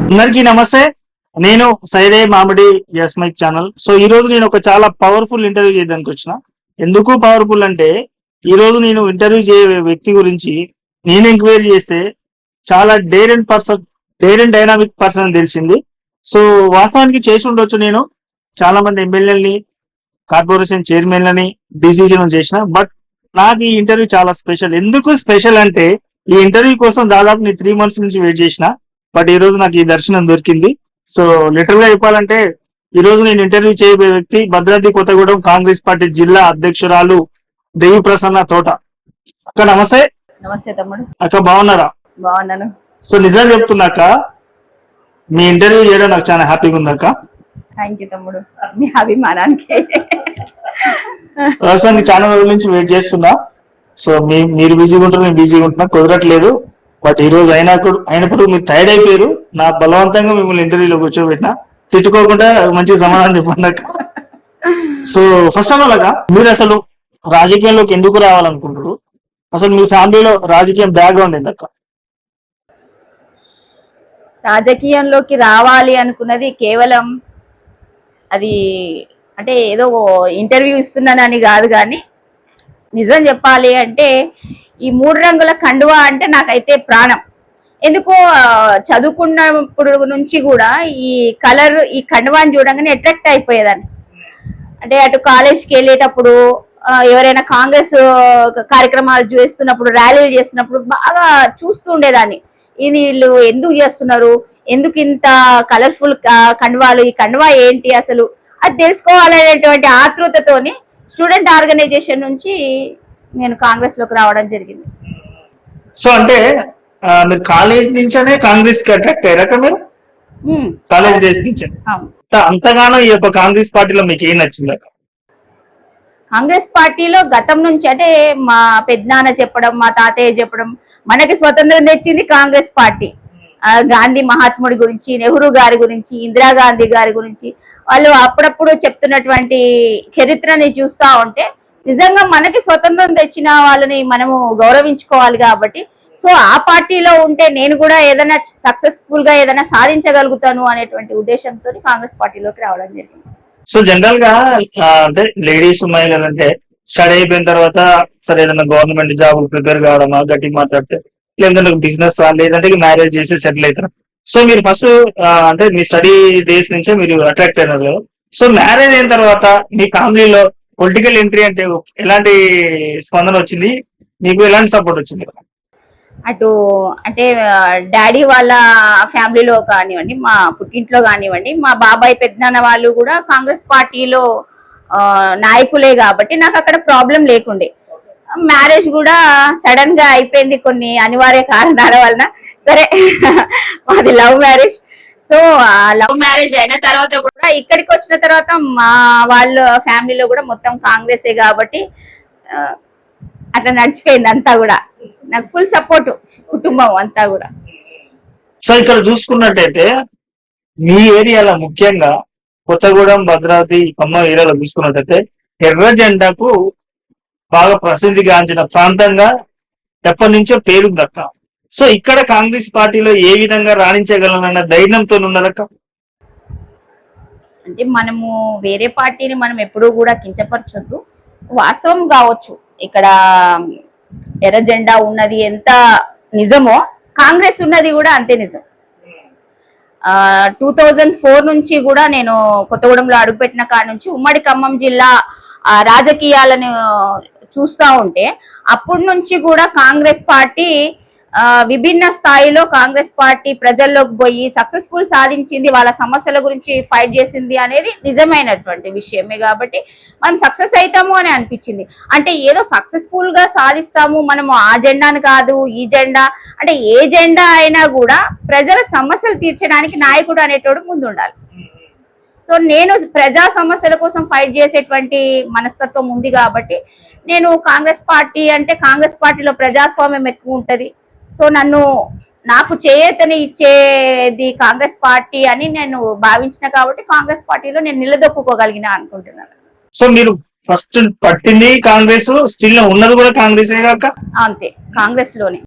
అందరికీ నమస్తే. నేను సైదే మామిడి ఎస్ మైక్ ఛానల్. సో ఈ రోజు నేను ఒక చాలా పవర్ఫుల్ ఇంటర్వ్యూ చేయడానికి వచ్చిన. ఎందుకు పవర్ఫుల్ అంటే ఈ రోజు నేను ఇంటర్వ్యూ చేయే వ్యక్తి గురించి నేను ఎంక్వైరీ చేస్తే చాలా డేర్ అండ్ డైనామిక్ పర్సన్ అని తెలిసింది. సో వాస్తవానికి చేసి ఉండొచ్చు, నేను చాలా మంది ఎమ్మెల్యేలని, కార్పొరేషన్ చైర్మన్లని, డీసీసీలను చేసిన. బట్ నాకు ఈ ఇంటర్వ్యూ చాలా స్పెషల్. ఎందుకు స్పెషల్ అంటే ఈ ఇంటర్వ్యూ కోసం దాదాపు నేను 3 months నుంచి వెయిట్ చేసిన. బట్ ఈ రోజు నాకు ఈ దర్శనం దొరికింది. సో లిటరల్ గా చెప్పాలంటే ఈ రోజు నేను ఇంటర్వ్యూ చేయబోయే వ్యక్తి భద్రాద్రి కొత్తగూడెం కాంగ్రెస్ పార్టీ జిల్లా అధ్యక్షురాలు దేవి ప్రసన్న తోట. అక్క నమస్తే. నమస్తే తమ్ముడు. అక్క బాగున్నారా? బాగున్నాను. సో నిజం చెప్తున్నాక మీ ఇంటర్వ్యూ చేయడం నాకు చాలా హ్యాపీగా ఉంది అక్క. థ్యాంక్ యూ తమ్ముడు, మీ అభిమానానికి. చాలా రోజుల నుంచి వెయిట్ చేస్తున్నా. సో మీరు బిజీగా ఉంటారు, నేను బిజీగా ఉంటున్నా, కుదరట్లేదు. బట్ ఈ రోజు అయినప్పుడు మీరు టైర్డ్ అయిపోయారు. నా బలవంతంగా మిమ్మల్ని ఇంటర్వ్యూలో కూర్చోబెట్టినా, తిట్టుకోకుండా మంచి సమాధానం చెప్పండి అక్క. సో ఫస్ట్ ఆఫ్ ఆల్ అక్క, మీరు అసలు రాజకీయంలోకి ఎందుకు రావాలనుకుంటారు? అసలు మీ ఫ్యామిలీలో రాజకీయం బ్యాక్గ్రౌండ్ ఏందక్క? రాజకీయంలోకి రావాలి అనుకున్నది కేవలం అది అంటే ఏదో ఇంటర్వ్యూ ఇస్తున్నానని కాదు, కానీ నిజం చెప్పాలి అంటే ఈ 3 రంగుల కండువా అంటే నాకైతే ప్రాణం. ఎందుకో చదువుకున్నప్పుడు నుంచి కూడా ఈ కలర్, ఈ కండువాని చూడంగానే అట్రాక్ట్ అయిపోయేదాన్ని. అంటే అటు కాలేజ్కి వెళ్ళేటప్పుడు ఎవరైనా కాంగ్రెస్ కార్యక్రమాలు చేస్తున్నప్పుడు, ర్యాలీలు చేస్తున్నప్పుడు బాగా చూస్తూ ఉండేదాన్ని. ఇది వీళ్ళు ఎందుకు చేస్తున్నారు, ఎందుకు ఇంత కలర్ఫుల్ కండువాలు, ఈ కండువా ఏంటి అసలు అది తెలుసుకోవాలనేటువంటి ఆతృతతోని స్టూడెంట్ ఆర్గనైజేషన్ నుంచి నేను కాంగ్రెస్ లోకి రావడం జరిగింది. సో అంటే మీరు కాలేజ్ నుంచే కాంగ్రెస్ కి అట్రాక్ట్ అయ్యాక? మీరు కాలేజ్ డేస్ నుంచి అంతగానో ఈ యొక్క కాంగ్రెస్ పార్టీలో మీకు ఏం నచ్చింది? కాంగ్రెస్ పార్టీలో గతం నుంచి అంటే మా పెద్దనాన్న చెప్పడం, మా తాతయ్య చెప్పడం, మనకి స్వతంత్రం తెచ్చింది కాంగ్రెస్ పార్టీ. గాంధీ మహాత్ముడి గురించి, నెహ్రూ గారి గురించి, ఇందిరాగాంధీ గారి గురించి వాళ్ళు అప్పుడప్పుడు చెప్తున్నటువంటి చరిత్రని చూస్తా ఉంటే నిజంగా మనకి స్వతంత్రం తెచ్చిన వాళ్ళని మనము గౌరవించుకోవాలి. కాబట్టి సో ఆ పార్టీలో ఉంటే నేను కూడా ఏదైనా సక్సెస్ఫుల్ గా ఏదైనా సాధించగలుగుతాను అనేటువంటి ఉద్దేశంతో కాంగ్రెస్ పార్టీలోకి రావడం జరిగింది. సో జనరల్ గా అంటే లేడీస్ మహిళలు అంటే స్టడీ అయిపోయిన తర్వాత సరే ఏదైనా గవర్నమెంట్ జాబ్ ప్రిపేర్ కావడమా, గట్టి మాట్లాడితే, లేదంటే బిజినెస్, లేదంటే మ్యారేజ్ చేసి సెటిల్ అవుతారు. సో మీరు ఫస్ట్ అంటే మీ స్టడీ డేస్ నుంచే మీరు అట్రాక్ట్ అయినారు కదా. సో మ్యారేజ్ అయిన తర్వాత మీ ఫ్యామిలీలో పొలిటికల్ ఎంట్రీ అంటే ఎలాంటి స్పందన వచ్చింది, మీకు ఎలాంటి సపోర్ట్ వచ్చింది? అటు అంటే డాడీ వాళ్ళ ఫ్యామిలీలో కానివ్వండి, మా పుట్టింట్లో కానివ్వండి, మా బాబాయ్ పెద్దనాన్న వాళ్ళు కూడా కాంగ్రెస్ పార్టీలో నాయకులే కాబట్టి నాకు అక్కడ ప్రాబ్లం లేకుండే. మ్యారేజ్ కూడా సడన్ గా అయిపోయింది కొన్ని అనివార్య కారణాల వలన. సరే మాది love marriage. So love marriage అయిన తర్వాత కూడా ఇక్కడికి వచ్చిన తర్వాత మా వాళ్ళ ఫ్యామిలీలో కూడా మొత్తం కాంగ్రెసే కాబట్టి అట్లా నడిచిపోయింది అంతా కూడా. నాకు ఫుల్ సపోర్ట్ కుటుంబం అంతా కూడా. సో ఇక్కడ చూసుకున్నట్టయితే మీ ఏరియాలో ముఖ్యంగా కొత్తగూడెం, భద్రాద్రి, ఖమ్మం ఏరియాలో చూసుకున్నట్టయితే ఎర్ర జెండాకు బాగా ప్రసిద్ధిగాంచిన ప్రాంతంగా ఎప్పటి నుంచో పేరు దక్క. సో ఇక్కడ కాంగ్రెస్ పార్టీలో ఏ విధంగా రాణించగలనన్న ధైర్యంతో ఉన్నారక్క? అంటే మనము వేరే పార్టీని మనం ఎప్పుడూ కూడా కించపరచొద్దు. వాస్తవం కావచ్చు, ఇక్కడ ఎర్ర జెండా ఉన్నది ఎంత నిజమో కాంగ్రెస్ ఉన్నది కూడా అంతే నిజం. 2004 నుంచి కూడా నేను కొత్తగూడెంలో అడుగుపెట్టిన కాడ నుంచి ఉమ్మడి ఖమ్మం జిల్లా రాజకీయాలను చూస్తా ఉంటే అప్పటి నుంచి కూడా కాంగ్రెస్ పార్టీ విభిన్న స్థాయిలో కాంగ్రెస్ పార్టీ ప్రజల్లోకి పోయి సక్సెస్ఫుల్ సాధించింది, వాళ్ళ సమస్యల గురించి ఫైట్ చేసింది అనేది నిజమైనటువంటి విషయమే. కాబట్టి మనం సక్సెస్ అవుతాము అని అనిపించింది. అంటే ఏదో సక్సెస్ఫుల్ గా సాధిస్తాము మనము, ఆ జెండాను కాదు ఈ జెండా, అంటే ఏ జెండా అయినా కూడా ప్రజల సమస్యలు తీర్చడానికి నాయకుడు అనేటోడు ముందు ఉండాలి. సో నేను ప్రజా సమస్యల కోసం ఫైట్ చేసేటువంటి మనస్తత్వం ఉంది కాబట్టి నేను కాంగ్రెస్ పార్టీ అంటే కాంగ్రెస్ పార్టీలో ప్రజాస్వామ్యం ఎక్కువ ఉంటది. సో నాకు చేయూతని ఇచ్చేది కాంగ్రెస్ పార్టీ అని నేను భావించిన కాబట్టి కాంగ్రెస్ పార్టీలో నేను నిలదొక్కుకోగలిగిన అనుకుంటున్నాను. సో మీరు ఫస్ట్ పట్టింది కాంగ్రెస్, స్టిల్ ఉన్నది కూడా కాంగ్రెస్ అంతే, కాంగ్రెస్ లోనే.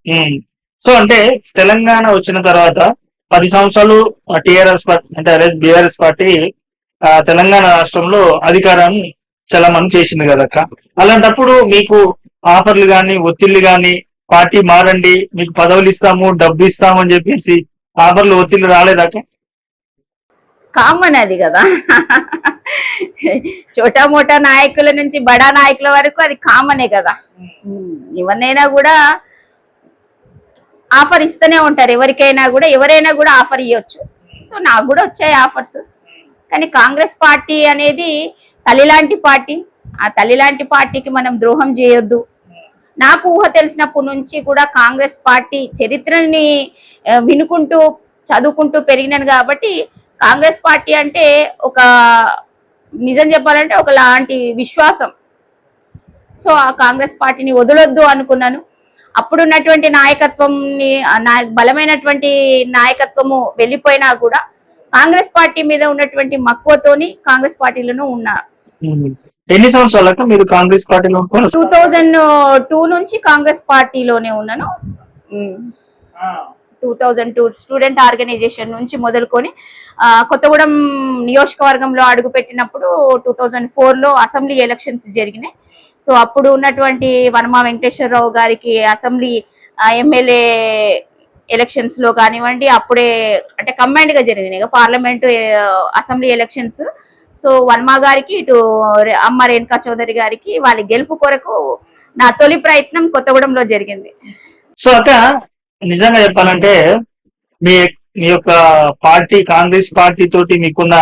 సో అంటే తెలంగాణ వచ్చిన తర్వాత 10 సంవత్సరాలు టిఆర్ఎస్ పార్టీ అంటే బీఆర్ఎస్ పార్టీ తెలంగాణ రాష్ట్రంలో అధికారాన్ని చాలా మంది చేసింది కదక్క. అలాంటప్పుడు మీకు ఆఫర్లు గాని ఒత్తిళ్లు గాని పార్టీ మారండి మీకు పదవులు ఇస్తాము డబ్బు ఇస్తాము అని చెప్పేసి ఆఫర్లు ఒత్తిళ్లు రాలేదాక? కామన్ అది కదా. చోటా మోటా నాయకుల నుంచి బడా నాయకుల వరకు అది కామనే కదా. ఎవరినైనా కూడా ఆఫర్ ఇస్తూనే ఉంటారు, ఎవరికైనా కూడా ఎవరైనా కూడా ఆఫర్ ఇవ్వచ్చు. సో నాకు కూడా వచ్చాయి ఆఫర్స్. కానీ కాంగ్రెస్ పార్టీ అనేది తల్లి లాంటి పార్టీ. ఆ తల్లి లాంటి పార్టీకి మనం ద్రోహం చేయొద్దు. నాకు ఊహ తెలిసినప్పటి నుంచి కూడా కాంగ్రెస్ పార్టీ చరిత్రని వినుకుంటూ చదువుకుంటూ పెరిగినాను కాబట్టి కాంగ్రెస్ పార్టీ అంటే ఒక నిజం చెప్పాలంటే ఒక లాంటి విశ్వాసం. సో ఆ కాంగ్రెస్ పార్టీని వదలొద్దు అనుకున్నాను. అప్పుడున్నటువంటి నాయకత్వంని బలమైనటువంటి నాయకత్వము వెళ్ళిపోయినా కూడా కాంగ్రెస్ పార్టీ మీద ఉన్నటువంటి మక్కువతోని కాంగ్రెస్ పార్టీలోనూ ఉన్నా. ఎన్ని సంవత్సరాలకు మీరు కాంగ్రెస్ పార్టీలో? 2002 నుంచి కాంగ్రెస్ పార్టీలోనే ఉన్నాను. 2002 స్టూడెంట్ ఆర్గనైజేషన్ నుంచి మొదలుకొని కొత్తగూడెం నియోజకవర్గంలో అడుగు పెట్టినప్పుడు 2004లో అసెంబ్లీ ఎలక్షన్స్ జరిగినాయి. సో అప్పుడు ఉన్నటువంటి వనమా వెంకటేశ్వరరావు గారికి అసెంబ్లీ ఎమ్మెల్యే ఎలక్షన్స్ లో కానివ్వండి, అప్పుడే అంటే కంబైన్డ్ గా జరిగినాయి పార్లమెంటు అసెంబ్లీ ఎలక్షన్స్. సో వన్మా గారికి ఇటు అమ్మ రేణుకా చౌదరి గారికి వాళ్ళ గెలుపు కొరకు నా తొలి ప్రయత్నం కొత్తగూడెంలో జరిగింది. సో అక్క నిజంగా చెప్పాలంటే మీ మీ యొక్క పార్టీ కాంగ్రెస్ పార్టీ తోటి మీకున్న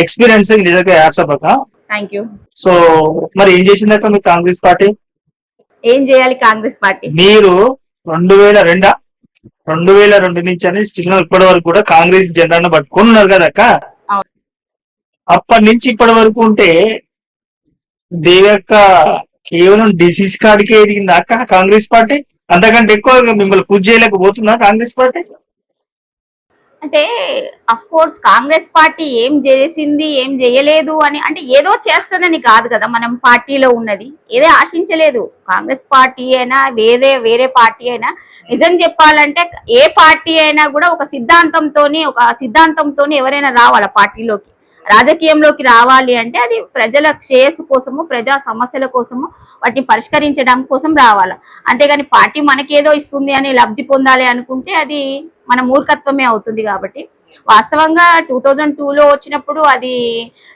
ఎక్స్పీరియన్స్ నిజంగా హ్యాట్సాప్ అక్క. Thank you. సో మరి ఏం చేసింది అక్క మీ కాంగ్రెస్ పార్టీ? ఏం చేయాలి కాంగ్రెస్ పార్టీ? మీరు 2002 నుంచి అని స్టిల్ ఇప్పటి వరకు కూడా కాంగ్రెస్ జెండాను పట్టుకొని ఉన్నారు కదా అక్క. అప్పటి నుంచి ఇప్పటి వరకు ఉంటే దేవి యొక్క కేవలం డిసీజ్ కార్డుకే ఎదిగింది అక్క కాంగ్రెస్ పార్టీ. అంతకంటే ఎక్కువ మిమ్మల్ని పూజ చేయలేకపోతుందా కాంగ్రెస్ పార్టీ? అంటే అఫ్ కోర్స్ కాంగ్రెస్ పార్టీ ఏం చేసింది ఏం చేయలేదు అని అంటే ఏదో చేస్తుందని కాదు కదా. మనం పార్టీలో ఉన్నది ఏదో ఆశించలేదు. కాంగ్రెస్ పార్టీ అయినా వేరే పార్టీ అయినా నిజం చెప్పాలంటే ఏ పార్టీ అయినా కూడా ఒక సిద్ధాంతంతోని ఎవరైనా రావాల పార్టీలోకి, రాజకీయంలోకి రావాలి అంటే అది ప్రజల శ్రేయస్సు కోసము, ప్రజా సమస్యల కోసము, వాటిని పరిష్కరించడం కోసం రావాలి. అంతేగాని పార్టీ మనకేదో ఇస్తుంది అని లబ్ధి పొందాలి అనుకుంటే అది మన మూర్ఖత్వమే అవుతుంది. కాబట్టి వాస్తవంగా 2002లో వచ్చినప్పుడు అది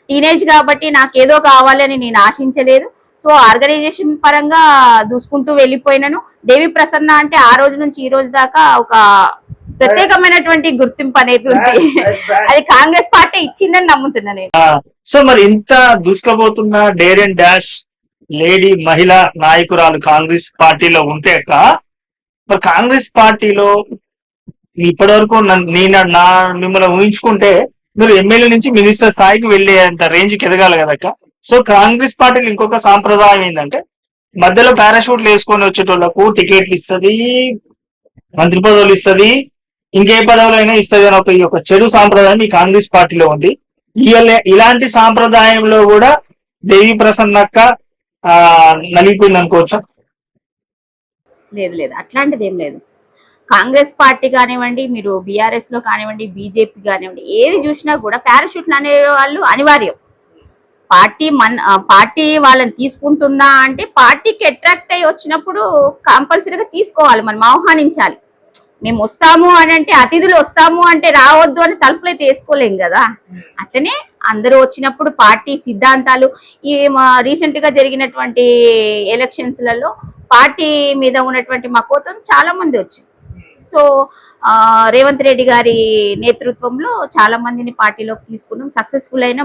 టీనేజ్ కాబట్టి నాకేదో కావాలని నేను ఆశించలేదు. సో ఆర్గనైజేషన్ పరంగా దూసుకుంటూ వెళ్ళిపోయినాను. దేవి ప్రసన్న అంటే ఆ రోజు నుంచి ఈ రోజు దాకా ఒక ప్రత్యేకమైనటువంటి గుర్తింపు అనేది ఉంది. అది కాంగ్రెస్ పార్టీ ఇచ్చిందని నమ్ముతున్నా నేను. సో మరి ఇంత దూసుకుపోతున్న డేర్ అండ్ డాష్ లేడీ మహిళా నాయకురాలు కాంగ్రెస్ పార్టీలో ఉంటే మరి కాంగ్రెస్ పార్టీలో ఇప్పటి వరకు మిమ్మల్ని ఊహించుకుంటే మీరు ఎమ్మెల్యే నుంచి మినిస్టర్ స్థాయికి వెళ్ళేంత రేంజ్కి ఎదగాలి కదక్క. సో కాంగ్రెస్ పార్టీలో ఇంకొక సాంప్రదాయం ఏంటంటే మధ్యలో పారాషూట్లు వేసుకొని వచ్చేటోళ్లకు టికెట్లు ఇస్తుంది, మంత్రి పదవులు ఇస్తుంది, ఇంకే పదవులైనా ఇస్తుంది అని ఒక చెడు సాంప్రదాయం ఈ కాంగ్రెస్ పార్టీలో ఉంది. ఇలాంటి సాంప్రదాయంలో కూడా దేవి ప్రసన్నక్క నలిగిపోయింది అనుకోవచ్చా? లేదు, అట్లాంటిది ఏం లేదు. కాంగ్రెస్ పార్టీ కానివ్వండి, మీరు బీఆర్ఎస్ లో కానివ్వండి, బీజేపీ కానివ్వండి, ఏది చూసినా కూడా పారాషూట్లు అనే వాళ్ళు అనివార్యం. పార్టీ వాళ్ళని తీసుకుంటుందా అంటే పార్టీకి అట్రాక్ట్ అయ్యి వచ్చినప్పుడు కంపల్సరీగా తీసుకోవాలి, మనం ఆహ్వానించాలి. మేము వస్తాము అని అంటే అతిథులు వస్తాము అంటే రావద్దు అని తలుపులు అయితే వేసుకోలేం కదా. అట్లనే అందరూ వచ్చినప్పుడు పార్టీ సిద్ధాంతాలు ఈ రీసెంట్ గా జరిగినటువంటి ఎలక్షన్స్లలో పార్టీ మీద ఉన్నటువంటి మక్కువతో చాలా మంది వచ్చారు. సో రేవంత్ రెడ్డి గారి నేతృత్వంలో చాలా మందిని పార్టీలోకి తీసుకున్నాం, సక్సెస్ఫుల్ అయిన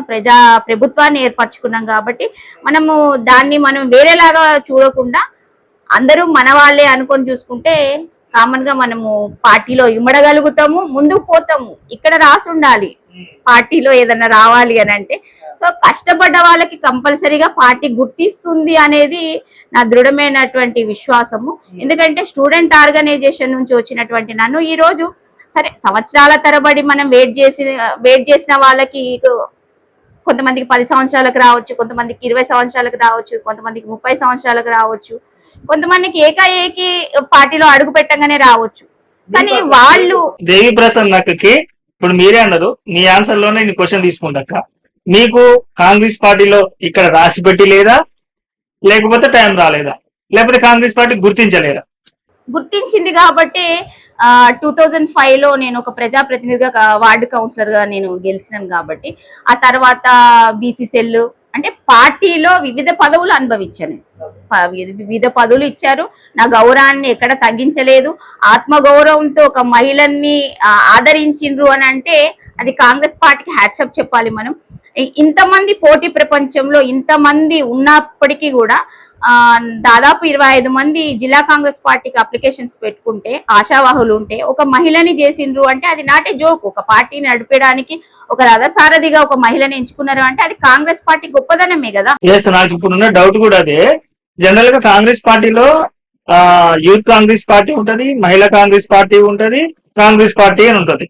ప్రభుత్వాన్ని ఏర్పరచుకున్నాం. కాబట్టి దాన్ని మనం వేరేలాగా చూడకుండా అందరూ మన వాళ్ళే అనుకొని చూసుకుంటే కామన్ గా మనము పార్టీలో ఇమ్మడగలుగుతాము, ముందుకు పోతాము. ఇక్కడ రాసి ఉండాలి పార్టీలో ఏదన్నా రావాలి అని అంటే. సో కష్టపడ్డ వాళ్ళకి కంపల్సరీగా పార్టీ గుర్తిస్తుంది అనేది నా దృఢమైనటువంటి విశ్వాసము. ఎందుకంటే స్టూడెంట్ ఆర్గనైజేషన్ నుంచి వచ్చినటువంటి నన్ను ఈ రోజు సరే సంవత్సరాల తరబడి మనం వెయిట్ చేసిన వాళ్ళకి కొంతమందికి 10 సంవత్సరాలకు రావచ్చు, కొంతమందికి 20 సంవత్సరాలకు రావచ్చు, కొంతమందికి 30 సంవత్సరాలకు రావచ్చు, కొంతమందికి ఏకాఏకి పార్టీలో అడుగు పెట్టగానే రావచ్చు. కానీ వాళ్ళు దేవి ప్రసన్న అక్కకి ఇప్పుడు మీరే అన్నారు, మీ ఆన్సర్ లోనే నేను క్వశ్చన్ తీసుకుంటాక, మీకు కాంగ్రెస్ పార్టీలో ఇక్కడ రాసి పెట్టి లేదా, లేకపోతే టైం రాలేదా, లేకపోతే కాంగ్రెస్ పార్టీ గుర్తించలేదా? గుర్తించింది కాబట్టి 2005 లో నేను ఒక ప్రజాప్రతినిధిగా వార్డు కౌన్సిలర్ గా నేను గెలిచినాను కాబట్టి, ఆ తర్వాత బీసీ సెల్ అంటే పార్టీలో వివిధ పదవులు అనుభవించాను. వివిధ పదవులు ఇచ్చారు, నా గౌరవాన్ని ఎక్కడ తగ్గించలేదు. ఆత్మగౌరవంతో ఒక మహిళల్ని ఆదరించిండ్రు అని అంటే అది కాంగ్రెస్ పార్టీకి హ్యాట్సప్ చెప్పాలి మనం. ఇంతమంది పోటీ ప్రపంచంలో ఇంతమంది ఉన్నప్పటికీ కూడా దాదాపు 25 మంది జిల్లా కాంగ్రెస్ పార్టీకి అప్లికేషన్స్ పెట్టుకుంటే, ఆశావాహులు ఉంటే ఒక మహిళని చేసిండ్రు అంటే అది నాటే జోక్. ఒక పార్టీని నడిపేయడానికి ఒక రథసారథిగా ఒక మహిళని ఎంచుకున్నారు అంటే అది కాంగ్రెస్ పార్టీ గొప్పదనమే కదా. నాకు ఇప్పుడున్న డౌట్ కూడా అదే. జనరల్ గా కాంగ్రెస్ పార్టీలో యూత్ కాంగ్రెస్ పార్టీ ఉంటది, మహిళా కాంగ్రెస్ పార్టీ ఉంటది, కాంగ్రెస్ పార్టీ అని ఉంటది.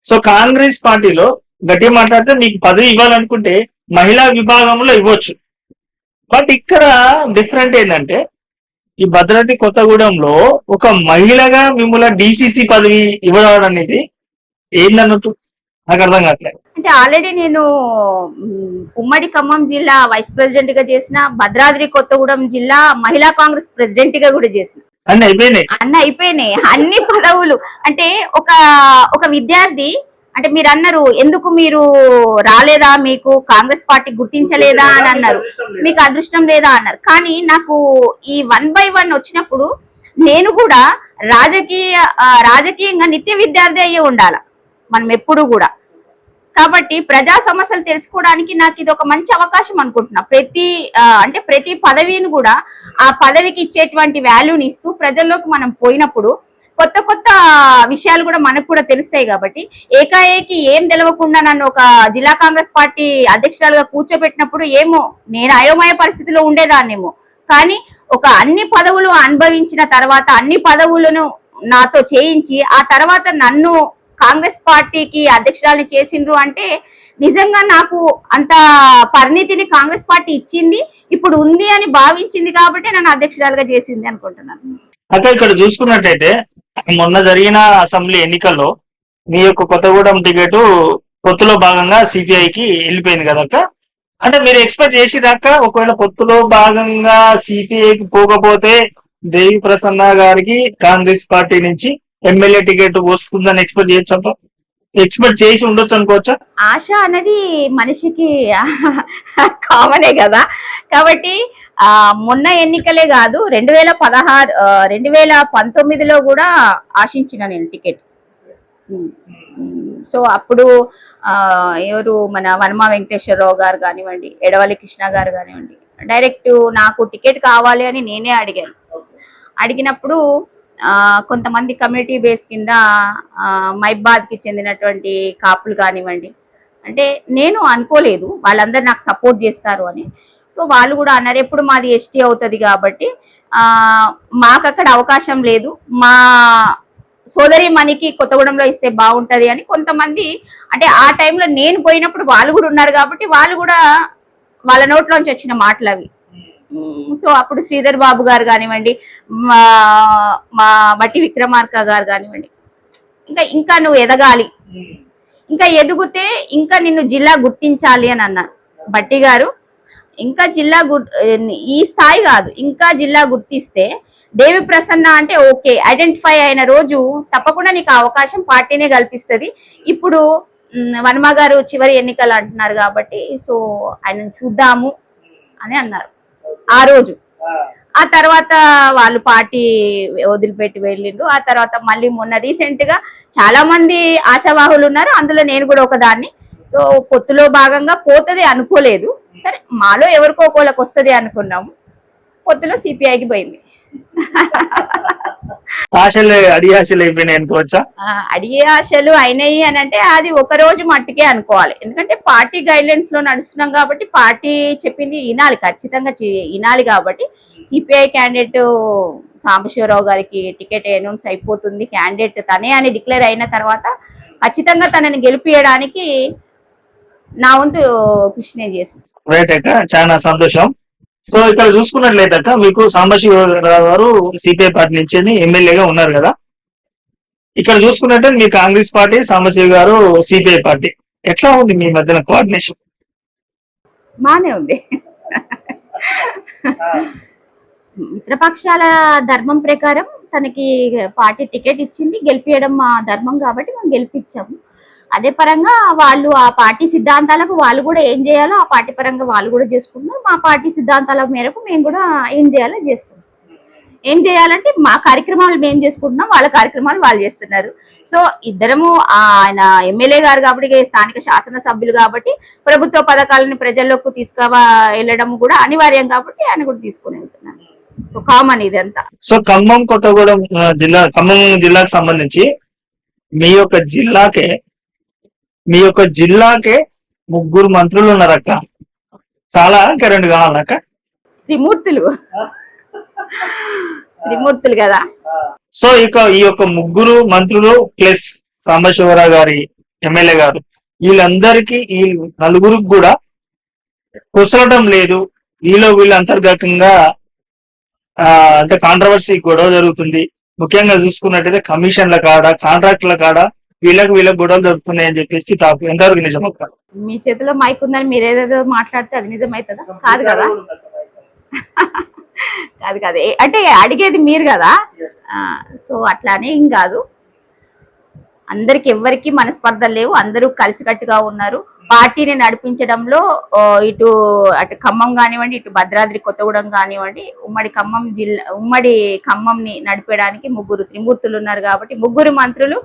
సో కాంగ్రెస్ పార్టీలో గట్టిగా మాట్లాడితే మీకు పదవి ఇవ్వాలనుకుంటే మహిళా విభాగంలో ఇవ్వచ్చు. బట్ ఇక్కడ డిఫరెంట్ ఏంటంటే ఈ భద్రాద్రి కొత్తగూడెంలో ఒక మహిళగా మిమ్మల్ని డిసిసి పదవి ఇవ్వడం అనేది ఏందన్నట్టు నాకు అర్థం కావట్లేదు. అంటే ఆల్రెడీ నేను ఉమ్మడి ఖమ్మం జిల్లా వైస్ ప్రెసిడెంట్ గా చేసిన, భద్రాద్రి కొత్తగూడెం జిల్లా మహిళా కాంగ్రెస్ ప్రెసిడెంట్ గా కూడా చేసిన. అన్ని అయిపోయినాయి అన్ని పదవులు. అంటే ఒక విద్యార్థి అంటే మీరు అన్నారు ఎందుకు మీరు రాలేదా, మీకు కాంగ్రెస్ పార్టీ గుర్తించలేదా అని అన్నారు, మీకు అదృష్టం లేదా అన్నారు. కానీ నాకు ఈ 1 by 1 వచ్చినప్పుడు నేను కూడా రాజకీయంగా నిత్య విద్యార్థి అయ్యే ఉండాల మనం ఎప్పుడు కూడా. కాబట్టి ప్రజా సమస్యలు తెలుసుకోవడానికి నాకు ఇది ఒక మంచి అవకాశం అనుకుంటున్నా. ప్రతి పదవిని కూడా ఆ పదవికి ఇచ్చేటువంటి వాల్యూని ఇస్తూ ప్రజల్లోకి మనం పోయినప్పుడు కొత్త కొత్త విషయాలు కూడా మనకు కూడా తెలుస్తాయి. కాబట్టి ఏకాఏకి ఏం తెలవకుండా నన్ను ఒక జిల్లా కాంగ్రెస్ పార్టీ అధ్యక్షురాలుగా కూర్చోబెట్టినప్పుడు ఏమో నేను అయోమయ పరిస్థితిలో ఉండేదాన్నేమో. కానీ ఒక అన్ని పదవులు అనుభవించిన తర్వాత అన్ని పదవులను నాతో చేయించి ఆ తర్వాత నన్ను కాంగ్రెస్ పార్టీకి అధ్యక్షురాలు చేసిండ్రు అంటే నిజంగా నాకు అంత పరిణితిని కాంగ్రెస్ పార్టీ ఇచ్చింది, ఇప్పుడు ఉంది అని భావించింది కాబట్టి నన్ను అధ్యక్షురాలుగా చేసింది అనుకుంటున్నాను. అంటే ఇక్కడ చూసుకున్నట్టయితే మొన్న జరిగిన అసెంబ్లీ ఎన్నికల్లో మీ యొక్క కొత్తగూడెం టికెట్ పొత్తులో భాగంగా సిపిఐకి వెళ్ళిపోయింది కదక్క. అంటే మీరు ఎక్స్పెక్ట్ చేసిదాక ఒకవేళ పొత్తులో భాగంగా సిపిఐకి పోకపోతే దేవి ప్రసన్న గారికి కాంగ్రెస్ పార్టీ నుంచి ఎమ్మెల్యే టికెట్ వస్తుందని ఎక్స్పెక్ట్ చేసి ఉండొచ్చు అనుకోవచ్చా? ఆశ అనేది మనిషికి కామనే కదా. కాబట్టి మొన్న ఎన్నికలే కాదు 2019లో కూడా ఆశించిన నేను టికెట్. సో అప్పుడు ఎవరు మన వనమా వెంకటేశ్వరరావు గారు కానివ్వండి, ఎడవల్లి కృష్ణ గారు కానివ్వండి, డైరెక్ట్ నాకు టికెట్ కావాలి అని నేనే అడిగాను. అడిగినప్పుడు కొంతమంది కమ్యూనిటీ బేస్ కింద మైబాద్కి చెందినటువంటి కాపులు కానివ్వండి, అంటే నేను అనుకోలేదు వాళ్ళందరూ నాకు సపోర్ట్ చేస్తారు అని. సో వాళ్ళు కూడా అన్నారు ఎప్పుడు మాది ఎస్టీ అవుతుంది కాబట్టి మాకు అక్కడ అవకాశం లేదు, మా సోదరి మనకి కొత్తగూడెంలో ఇస్తే బాగుంటది అని కొంతమంది, అంటే ఆ టైంలో నేను పోయినప్పుడు వాళ్ళు కూడా ఉన్నారు కాబట్టి వాళ్ళు కూడా వాళ్ళ నోట్లోంచి వచ్చిన మాటలు అవి. సో అప్పుడు శ్రీధర్ బాబు గారు కానివ్వండి, మా బట్టి విక్రమార్క గారు కానివ్వండి, ఇంకా నువ్వు ఎదగాలి, ఇంకా ఎదిగితే ఇంకా నిన్ను జిల్లా గుర్తించాలి అని అన్నారు బట్టి గారు. ఇంకా ఈ స్థాయి కాదు, ఇంకా జిల్లా గుర్తిస్తే దేవి ప్రసన్న అంటే ఓకే ఐడెంటిఫై అయిన రోజు తప్పకుండా నీకు అవకాశం పార్టీనే కల్పిస్తుంది. ఇప్పుడు వనమ గారు చివరి ఎన్నికలు అంటున్నారు కాబట్టి సో ఆయనను చూద్దాము అని అన్నారు ఆ రోజు. ఆ తర్వాత వాళ్ళు పార్టీ వదిలిపెట్టి వెళ్ళిండ్రు. ఆ తర్వాత మళ్ళీ మొన్న రీసెంట్ గా చాలా మంది ఆశావాహులు ఉన్నారు, అందులో నేను కూడా ఒకదాన్ని. సో పొత్తులో భాగంగా పోతుంది అనుకోలేదు, సరే మాలో ఎవరికో ఒకళ్ళకి వస్తుంది అనుకున్నాము, పొత్తులో సిపిఐకి పోయింది. అడిగే ఆశలు అయిపోయినాయి అనుకోవచ్చా? అడిగే ఆశలు అయినాయి అని అంటే అది ఒక రోజు మట్టుకే అనుకోవాలి. ఎందుకంటే పార్టీ గైడ్ లైన్స్ లో నడుస్తున్నాం కాబట్టి పార్టీ చెప్పింది వినాలి, ఖచ్చితంగా వినాలి. కాబట్టి సిపిఐ క్యాండిడేట్ సాంబశివరావు గారికి టికెట్ అనౌన్స్ అయిపోతుంది, క్యాండిడేట్ తనే అని డిక్లేర్ అయిన తర్వాత ఖచ్చితంగా తనని గెలిపియడానికి నా వంతు కృషి నేను చేసింది. చాలా సంతోషం. సో ఇక్కడ చూసుకున్నట్లయితే మీకు సాంబశివరావు గారు సిపిఐ పార్టీ నుంచి ఎమ్మెల్యేగా ఉన్నారు కదా. ఇక్కడ చూసుకున్నట్టే మీ కాంగ్రెస్ పార్టీ, సాంబశివ గారు సిపిఐ పార్టీ, ఎట్లా ఉంది మీ మధ్యన కోఆర్డినేషన్? బానే ఉంది. మిత్రపక్షాల ధర్మం ప్రకారం తనకి పార్టీ టికెట్ ఇచ్చింది, గెలిపించడం మా ధర్మం కాబట్టి మేము గెలిపించాము. అదే పరంగా వాళ్ళు ఆ పార్టీ సిద్ధాంతాలకు వాళ్ళు కూడా ఏం చేయాలో ఆ పార్టీ పరంగా వాళ్ళు కూడా చేసుకుంటున్నారు. మా పార్టీ సిద్ధాంతాల మేరకు మేము కూడా ఏం చేయాలో చేస్తాం. ఏం చేయాలంటే మా కార్యక్రమాలు మేము చేసుకుంటున్నాం, వాళ్ళ కార్యక్రమాలు వాళ్ళు చేస్తున్నారు. సో ఇద్దరము ఆయన ఎమ్మెల్యే గారు కాబట్టి, స్థానిక శాసనసభ్యులు కాబట్టి ప్రభుత్వ పథకాలను ప్రజల్లోకి వెళ్ళడం కూడా అనివార్యం కాబట్టి ఆయన కూడా తీసుకుని వెళ్తున్నారు. సో కామన్ ఇదంతా. సో ఖమ్మం కొత్తగూడెం ఖమ్మం జిల్లాకు సంబంధించి మీ యొక్క జిల్లాకే 3 మంత్రులు ఉన్నారక్క. చాలా కరెంట్ కావాలక్క. త్రిమూర్తులు కదా. సో ఇక ఈ యొక్క 3 మంత్రులు ప్లస్ సాంబశివరావు గారి ఎమ్మెల్యే గారు, వీళ్ళందరికీ ఈ 4 కూడా కుసలటం లేదు. వీళ్ళ అంతర్గతంగా అంటే కాంట్రవర్సీ గొడవ జరుగుతుంది. ముఖ్యంగా చూసుకున్నట్టయితే కమిషన్ల కాడ, కాంట్రాక్టుల కాడ వీళ్ళకి గొడవలు జరుగుతున్నాయని చెప్పేసి టాక్. ఎంతవరకు నిజం? మీ చేతిలో మైక్ ఉందని మీరు ఏదేదో మాట్లాడితే అది నిజం అవుతుందా? కాదు కదా. కాదు అంటే అడిగేది మీరు కదా. సో అట్లానే ఏం కాదు. అందరికి ఎవరికి మనస్పర్ధలు లేవు, అందరూ కలిసికట్టుగా ఉన్నారు. పార్టీని నడిపించడంలో అటు ఖమ్మం కానివ్వండి, ఇటు భద్రాద్రి కొత్తగూడెం కానివ్వండి, ఉమ్మడి ఖమ్మంని నడిపేయడానికి 3 త్రిమూర్తులు ఉన్నారు కాబట్టి 3 మంత్రులు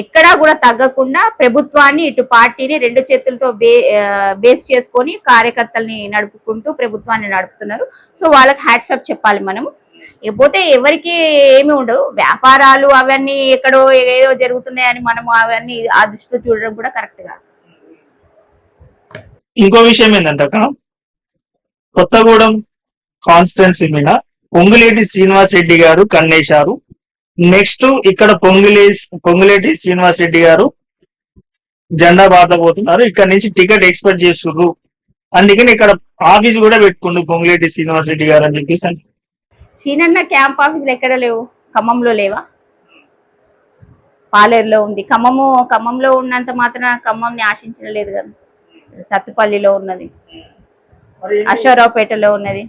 ఎక్కడా కూడా తగ్గకుండా ప్రభుత్వాన్ని, ఇటు పార్టీని 2 చేతులతో బేస్ చేసుకొని కార్యకర్తల్ని నడుపుకుంటూ ప్రభుత్వాన్ని నడుపుతున్నారు. సో వాళ్ళకి హ్యాట్సప్ చెప్పాలి మనము. ఇకపోతే ఎవరికి ఏమి ఉండవు, వ్యాపారాలు అవన్నీ ఎక్కడో ఏదో జరుగుతున్నాయని మనము అవన్నీ ఆ దృష్టిలో చూడడం కూడా కరెక్ట్ కాదు. ఇంకో విషయం ఏంటంటే కొత్తగూడెం కాన్స్టిట్యున్సీ మీద పొంగులేటి శ్రీనివాస్ రెడ్డి గారు కన్నేశారు. నెక్స్ట్ ఇక్కడ పొంగులేటి శ్రీనివాస్ రెడ్డి గారు జెండా బాతపోతున్నారు. ఇక్కడ నుంచి టికెట్ ఎక్స్పెక్ట్ చేస్తున్నారు. అందుకని ఇక్కడ ఆఫీస్ కూడా పెట్టుకుండు పొంగులేటి శ్రీనివాస్ రెడ్డి గారు అని చెప్పేసి. శ్రీనన్న క్యాంప్ ఆఫీసులు ఎక్కడ లేవు? ఖమ్మంలో లేవా? పాలేరులో ఉంది. ఖమ్మంలో ఉన్నంత మాత్రం ఖమ్మంని ఆశించిన లేదు కదా. సత్తుపల్లిలో ఉన్నది, అశ్వరావుపేటలో ఉన్నది.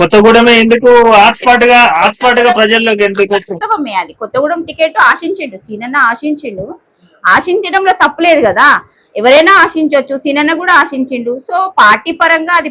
కొత్తగూడెం ఎందుకు హాట్స్పాట్ గా ప్రజల్లోకి ఎందుకు? అది కొత్తగూడెం టికెట్ ఆశించిండు సీనన్న, ఆశించడంలో తప్పులేదు కదా. ఎవరైనా ఆశించవచ్చు, సీనన్న కూడా ఆశించిండు. సో పార్టీ పరంగా అది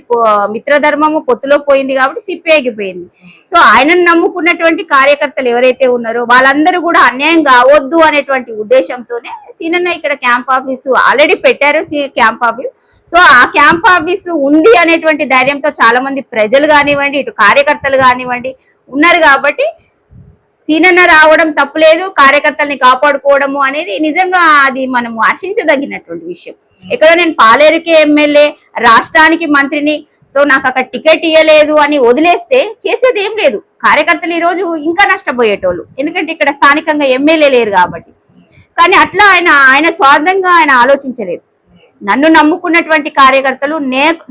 మిత్రధర్మము పొత్తులో పోయింది కాబట్టి సిపిఐకి పోయింది. సో ఆయనను నమ్ముకున్నటువంటి కార్యకర్తలు ఎవరైతే ఉన్నారో వాళ్ళందరూ కూడా అన్యాయం కావద్దు అనేటువంటి ఉద్దేశంతోనే సీనన్న ఇక్కడ క్యాంప్ ఆఫీసు ఆల్రెడీ పెట్టారు. క్యాంప్ ఆఫీస్, సో ఆ క్యాంప్ ఆఫీస్ ఉంది అనేటువంటి ధైర్యంతో చాలా మంది ప్రజలు కానివ్వండి, ఇటు కార్యకర్తలు కానివ్వండి ఉన్నారు కాబట్టి సీనన్న రావడం తప్పులేదు. కార్యకర్తల్ని కాపాడుకోవడము అనేది నిజంగా అది మనము హర్షించదగినటువంటి విషయం. ఎక్కడో నేను పాలేరుకి ఎమ్మెల్యే, రాష్ట్రానికి మంత్రిని, సో నాకు అక్కడ టికెట్ ఇవ్వలేదు అని వదిలేస్తే చేసేది ఏం లేదు. కార్యకర్తలు ఈ రోజు ఇంకా నష్టపోయేటోళ్ళు, ఎందుకంటే ఇక్కడ స్థానికంగా ఎమ్మెల్యే లేరు కాబట్టి. కానీ అట్లా ఆయన స్వార్థంగా ఆయన ఆలోచించలేదు. నన్ను నమ్ముకున్నటువంటి కార్యకర్తలు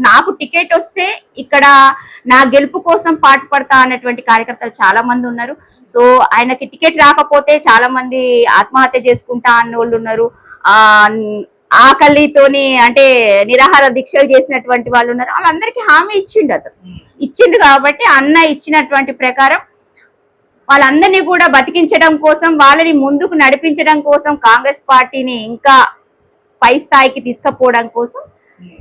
నాకు టికెట్ వస్తే ఇక్కడ నా గెలుపు కోసం పాటుపడతా అన్నటువంటి కార్యకర్తలు చాలా మంది ఉన్నారు. సో ఆయనకి టికెట్ రాకపోతే చాలా మంది ఆత్మహత్య చేసుకుంటా అన్నోళ్ళు ఉన్నారు. ఆకలితోని అంటే నిరాహార దీక్షలు చేసినటువంటి వాళ్ళు ఉన్నారు. వాళ్ళందరికీ హామీ ఇచ్చిండు కాబట్టి అన్న ఇచ్చినటువంటి ప్రకారం వాళ్ళందరినీ కూడా బతికించడం కోసం, వాళ్ళని ముందుకు నడిపించడం కోసం, కాంగ్రెస్ పార్టీని ఇంకా పై స్థాయికి తీసుకుపోవడం కోసం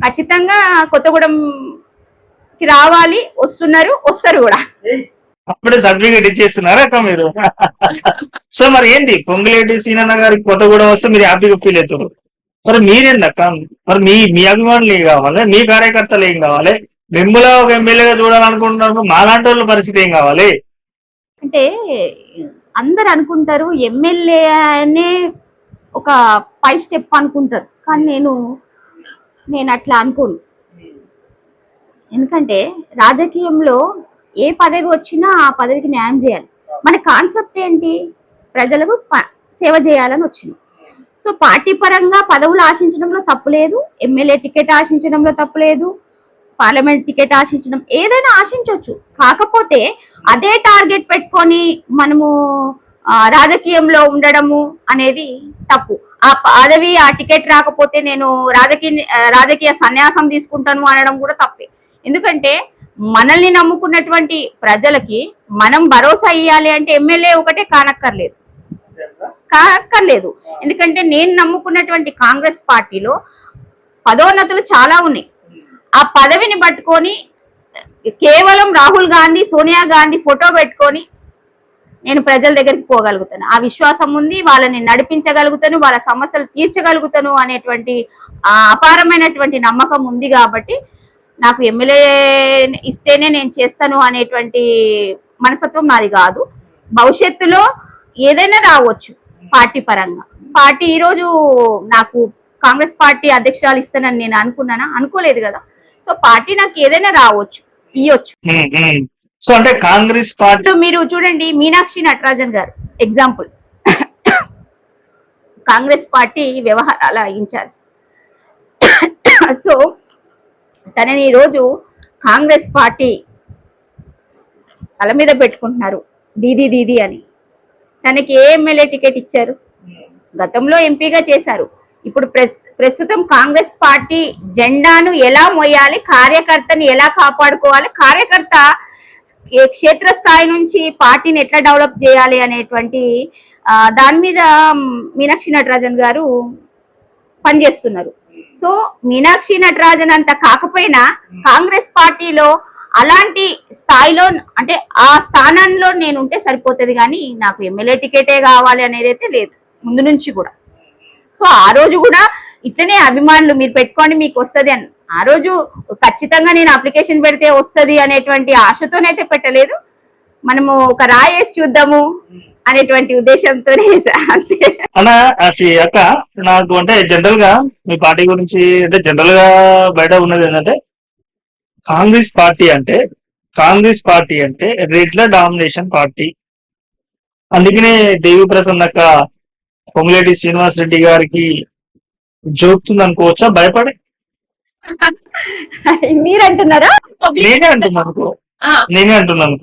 ఖచ్చితంగా కొత్తగూడెంకి రావాలి. వస్తారు కూడా. అప్పుడే సర్టిఫికేట్ ఇచ్చేస్తున్నారా అక్క మీరు? సో మరి ఏంది పొంగులేటి సీనన్న గారికి కొత్తగూడెం వస్తే మీరు హ్యాపీగా ఫీల్ అవుతారు. మరి మీరేందక్క? మరి మీ అభిమానులు ఏం కావాలి? మీ కార్యకర్తలు ఏం కావాలి? మిమ్మల్ని ఒక ఎమ్మెల్యేగా చూడాలనుకుంటున్నారు, మాలాంటి వాళ్ళ పరిస్థితి ఏం కావాలి? అంటే అందరు అనుకుంటారు ఎమ్మెల్యే అనే ఒక 5 స్టెప్ అనుకుంటారు, కానీ నేను అట్లా అనుకోను. ఎందుకంటే రాజకీయంలో ఏ పదవి వచ్చినా ఆ పదవికి న్యాయం చేయాలి. మన కాన్సెప్ట్ ఏంటి? ప్రజలకు సేవ చేయాలని వచ్చింది. సో పార్టీ పరంగా పదవులు ఆశించడంలో తప్పులేదు, ఎమ్మెల్యే టికెట్ ఆశించడంలో తప్పులేదు, పార్లమెంట్ టికెట్ ఆశించడం ఏదైనా ఆశించవచ్చు. కాకపోతే అదే టార్గెట్ పెట్టుకొని మనము రాజకీయంలో ఉండడము అనేది తప్పు. ఆ పదవి ఆ టికెట్ రాకపోతే నేను రాజకీయ సన్యాసం తీసుకుంటాను అనడం కూడా తప్పే. ఎందుకంటే మనల్ని నమ్ముకున్నటువంటి ప్రజలకి మనం భరోసా ఇవ్వాలి అంటే ఎమ్మెల్యే ఒకటే కానక్కర్లేదు. ఎందుకంటే నేను నమ్ముకున్నటువంటి కాంగ్రెస్ పార్టీలో పదోన్నతులు చాలా ఉన్నాయి. ఆ పదవిని పట్టుకొని కేవలం రాహుల్ గాంధీ, సోనియా గాంధీ ఫోటో పెట్టుకొని నేను ప్రజల దగ్గరికి పోగలుగుతాను, ఆ విశ్వాసం ఉంది, వాళ్ళని నడిపించగలుగుతాను, వాళ్ళ సమస్యలు తీర్చగలుగుతాను అనేటువంటి అపారమైనటువంటి నమ్మకం ఉంది. కాబట్టి నాకు ఎమ్మెల్యే ఇస్తేనే నేను చేస్తాను అనేటువంటి మనస్తత్వం నాది కాదు. భవిష్యత్తులో ఏదైనా రావచ్చు పార్టీ పరంగా. పార్టీ ఈరోజు నాకు కాంగ్రెస్ పార్టీ అధ్యక్షురాలు ఇస్తానని నేను అనుకున్నానా? అనుకోలేదు కదా. సో పార్టీ నాకు ఏదైనా రావచ్చు, ఇవ్వచ్చు. సో అంటే కాంగ్రెస్ పార్టీ మీరు చూడండి, మీనాక్షి నటరాజన్ గారు ఎగ్జాంపుల్, కాంగ్రెస్ పార్టీ వ్యవహారాల ఇన్ఛార్జ్. సో తనని ఈరోజు కాంగ్రెస్ పార్టీ తల మీద పెట్టుకుంటున్నారు, దీదీ దీదీ అని. తనకి ఏ ఎమ్మెల్యే టికెట్ ఇచ్చారు? గతంలో ఎంపీగా చేశారు. ఇప్పుడు ప్రస్తుతం కాంగ్రెస్ పార్టీ జెండాను ఎలా మోయాలి, కార్యకర్తని ఎలా కాపాడుకోవాలి, కార్యకర్త క్షేత్రస్థాయి నుంచి పార్టీని ఎట్లా డెవలప్ చేయాలి అనేటువంటి దాని మీద మీనాక్షి నటరాజన్ గారు పనిచేస్తున్నారు. సో మీనాక్షి నటరాజన్ అంత కాకపోయినా కాంగ్రెస్ పార్టీలో అలాంటి స్థాయిలో, అంటే ఆ స్థానంలో నేను ఉంటే సరిపోతుంది, కానీ నాకు ఎమ్మెల్యే టికెటే కావాలి అనేది అయితే లేదు ముందు నుంచి కూడా. సో ఆ రోజు కూడా ఇట్లనే అభిమానులు మీరు పెట్టుకోండి మీకు వస్తుంది అని, ఆ రోజు ఖచ్చితంగా నేను అప్లికేషన్ పెడితే వస్తుంది అనేటువంటి ఆశతోనైతే పెట్టలేదు. మనము ఒక రాయేసి చూద్దాము అనేటువంటి ఉద్దేశంతోనే అంతే. అన్న అక్క, నాకు అంటే జనరల్ గా మీ పార్టీ గురించి అంటే జనరల్ గా బయట ఉన్నది ఏంటంటే కాంగ్రెస్ పార్టీ అంటే రెడ్ల డామినేషన్ పార్టీ. అందుకనే దేవి ప్రసన్నక్క పొంగులేటి శ్రీనివాస్ రెడ్డి గారికి జోక్తుంది అనుకోవచ్చా భయపడి? మీరంటున్నారా? నేనే అంటున్నాను.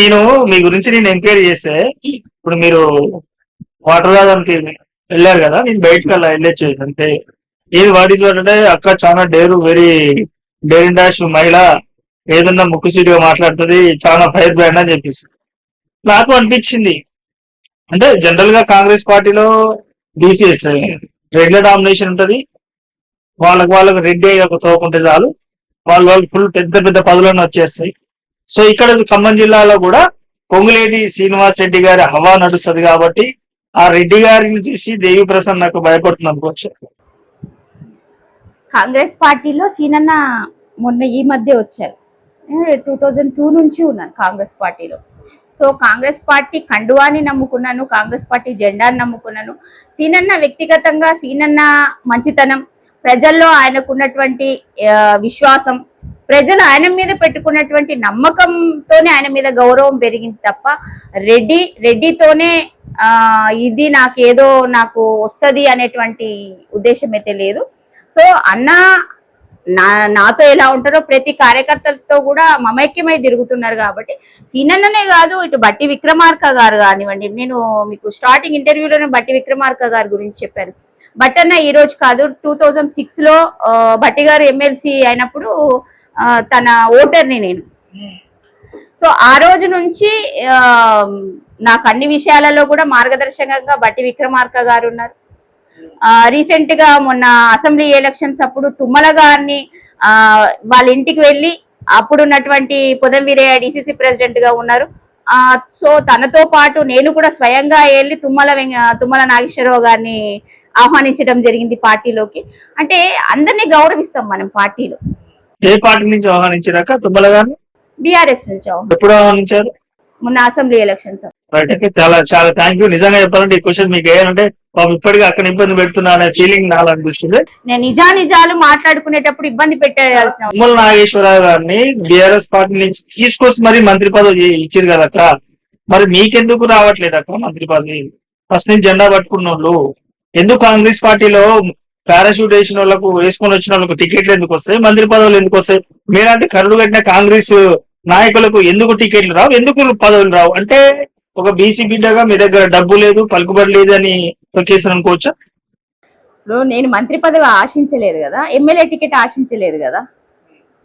నేను మీ గురించి నేను ఎంక్వైరీ చేస్తే, ఇప్పుడు మీరు వాటర్ దాదానికి వెళ్ళారు కదా, నేను బయటకు అలా వెళ్ళొచ్చు. అంటే ఏది వాట్ అంటే అక్క చాలా వెరీ డేరింగ్ డాష్ మహిళ, ఏదన్నా ముక్కుసీటుగా మాట్లాడుతుంది, చాలా ఫైర్ బ్రాండ్ అని చెప్పేసి నాకు అనిపించింది. అంటే జనరల్ గా కాంగ్రెస్ పార్టీలో బీసీఎస్ రెడ్ల డామినేషన్ ఉంటది. వాళ్ళకు రెడ్డి తోకుంటే చాలు, వాళ్ళు ఫుల్ పెద్ద పెద్ద పదవులను వచ్చేస్తాయి. సో ఇక్కడ ఖమ్మం జిల్లాలో కూడా పొంగులేటి శ్రీనివాస్ రెడ్డి గారి హవా నడుస్తుంది. కాబట్టి ఆ రెడ్డి గారిని చూసి దేవి ప్రసన్నకు భయపడుతుంది అనుకోవచ్చు. కాంగ్రెస్ పార్టీలో సీనన్న మొన్న ఈ మధ్య వచ్చారు. 2002 నుంచి ఉన్నాను కాంగ్రెస్ పార్టీలో. సో కాంగ్రెస్ పార్టీ కండువాని నమ్ముకున్నాను, కాంగ్రెస్ పార్టీ జెండాని నమ్ముకున్నాను. సీనన్న వ్యక్తిగతంగా, సీనన్న మంచితనం, ప్రజల్లో ఆయనకున్నటువంటి విశ్వాసం, ప్రజలు ఆయన మీద పెట్టుకున్నటువంటి నమ్మకంతోనే ఆయన మీద గౌరవం పెరిగింది తప్ప రెడ్డితోనే ఇది నాకు వస్తుంది అనేటువంటి ఉద్దేశం అయితే లేదు. సో అన్న నాతో ఎలా ఉంటారో ప్రతి కార్యకర్తలతో కూడా మమైక్యమై తిరుగుతున్నారు. కాబట్టి సీనన్ననే కాదు, ఇటు బట్టి విక్రమార్క గారు కానివ్వండి, నేను మీకు స్టార్టింగ్ ఇంటర్వ్యూలోనే బట్టి విక్రమార్క గారి గురించి చెప్పాను. బట్ అన్న ఈ రోజు కాదు, 2006 లో బట్టి గారు ఎమ్మెల్సీ అయినప్పుడు తన ఓటర్ని నేను. సో ఆ రోజు నుంచి నాకు అన్ని విషయాలలో కూడా మార్గదర్శకంగా బట్టి విక్రమార్క గారు ఉన్నారు. రీసెంట్ గా మొన్న అసెంబ్లీ ఎలక్షన్స్ అప్పుడు తుమ్మల గారిని వాళ్ళ ఇంటికి వెళ్ళి, అప్పుడు ఉన్నటువంటి పొదం వీరయ్య డిసిసి ప్రెసిడెంట్ గా ఉన్నారు. సో తనతో పాటు నేను కూడా స్వయంగా వెళ్ళి తుమ్మల నాగేశ్వరరావు గారిని ఆహ్వానించడం జరిగింది పార్టీలోకి. అంటే అందరినీ గౌరవిస్తాం మనం పార్టీలో. ఏ పార్టీ నుంచి ఆహ్వానించాక తుమ్మల గారిని? బీఆర్ఎస్ నుంచి. ఎప్పుడు ఆహ్వానించారు? మొన్న అసెంబ్లీ ఎలక్షన్స్. చాలా చాలా థ్యాంక్ యూ. నిజంగా చెప్పాలంటే ఈ క్వశ్చన్ మీకు ఏంటంటే ఇప్పటికీ అక్కడ ఇబ్బంది పెడుతున్నా అనే ఫీలింగ్ నాకు అనిపిస్తుంది. నేను నిజాలు మాట్లాడుకునేటప్పుడు ఇబ్బంది పెట్టాల్సిన తుమ్మల నాగేశ్వరరావు గారిని బీఆర్ఎస్ పార్టీ నుంచి తీసుకొచ్చి మరి మంత్రి పదవి ఇచ్చారు కదక్క, మరి మీకెందుకు రావట్లేదు అక్క మంత్రి పదవి? ఫస్ట్ నుంచి జెండా పట్టుకున్న వాళ్ళు ఎందుకు కాంగ్రెస్ పార్టీలో పారాషూట్ వేసిన వాళ్ళకు, వేసుకొని వచ్చిన వాళ్ళకు టికెట్లు ఎందుకు వస్తాయి, మంత్రి పదవులు ఎందుకు వస్తాయి? మీరంటే కరుడు కట్టిన కాంగ్రెస్ నాయకులకు ఎందుకు టికెట్లు రావు, ఎందుకు పదవులు రావు? అంటే ఒక బీసీ బిడ్డగా మీ దగ్గర డబ్బు లేదు, పలుకుబడి లేదు అని తొక్కేసారు అనుకోవచ్చా? ఇప్పుడు నేను మంత్రి పదవి ఆశించలేదు కదా, ఎమ్మెల్యే టికెట్ ఆశించలేదు కదా,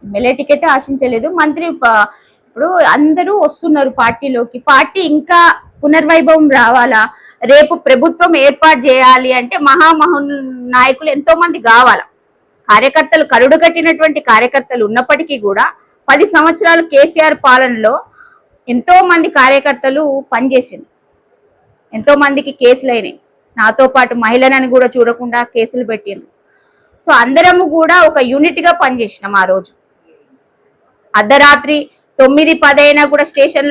ఎమ్మెల్యే టికెట్ ఆశించలేదు. ఇప్పుడు అందరూ వస్తున్నారు పార్టీలోకి, పార్టీ ఇంకా పునర్వైభవం రావాలా, రేపు ప్రభుత్వం ఏర్పాటు చేయాలి అంటే నాయకులు ఎంతో మంది కావాలా. కార్యకర్తలు కరుడు కట్టినటువంటి కార్యకర్తలు ఉన్నప్పటికీ కూడా 10 సంవత్సరాలు కేసీఆర్ పాలనలో ఎంతో మంది కార్యకర్తలు పనిచేసింది, ఎంతో మందికి కేసులు అయినాయి. నాతో పాటు మహిళలను కూడా చూడకుండా కేసులు పెట్టిండ్రు. సో అందరము కూడా ఒక యూనిట్ గా పనిచేసినాం. ఆ రోజు అర్ధరాత్రి 9-10 అయినా కూడా స్టేషన్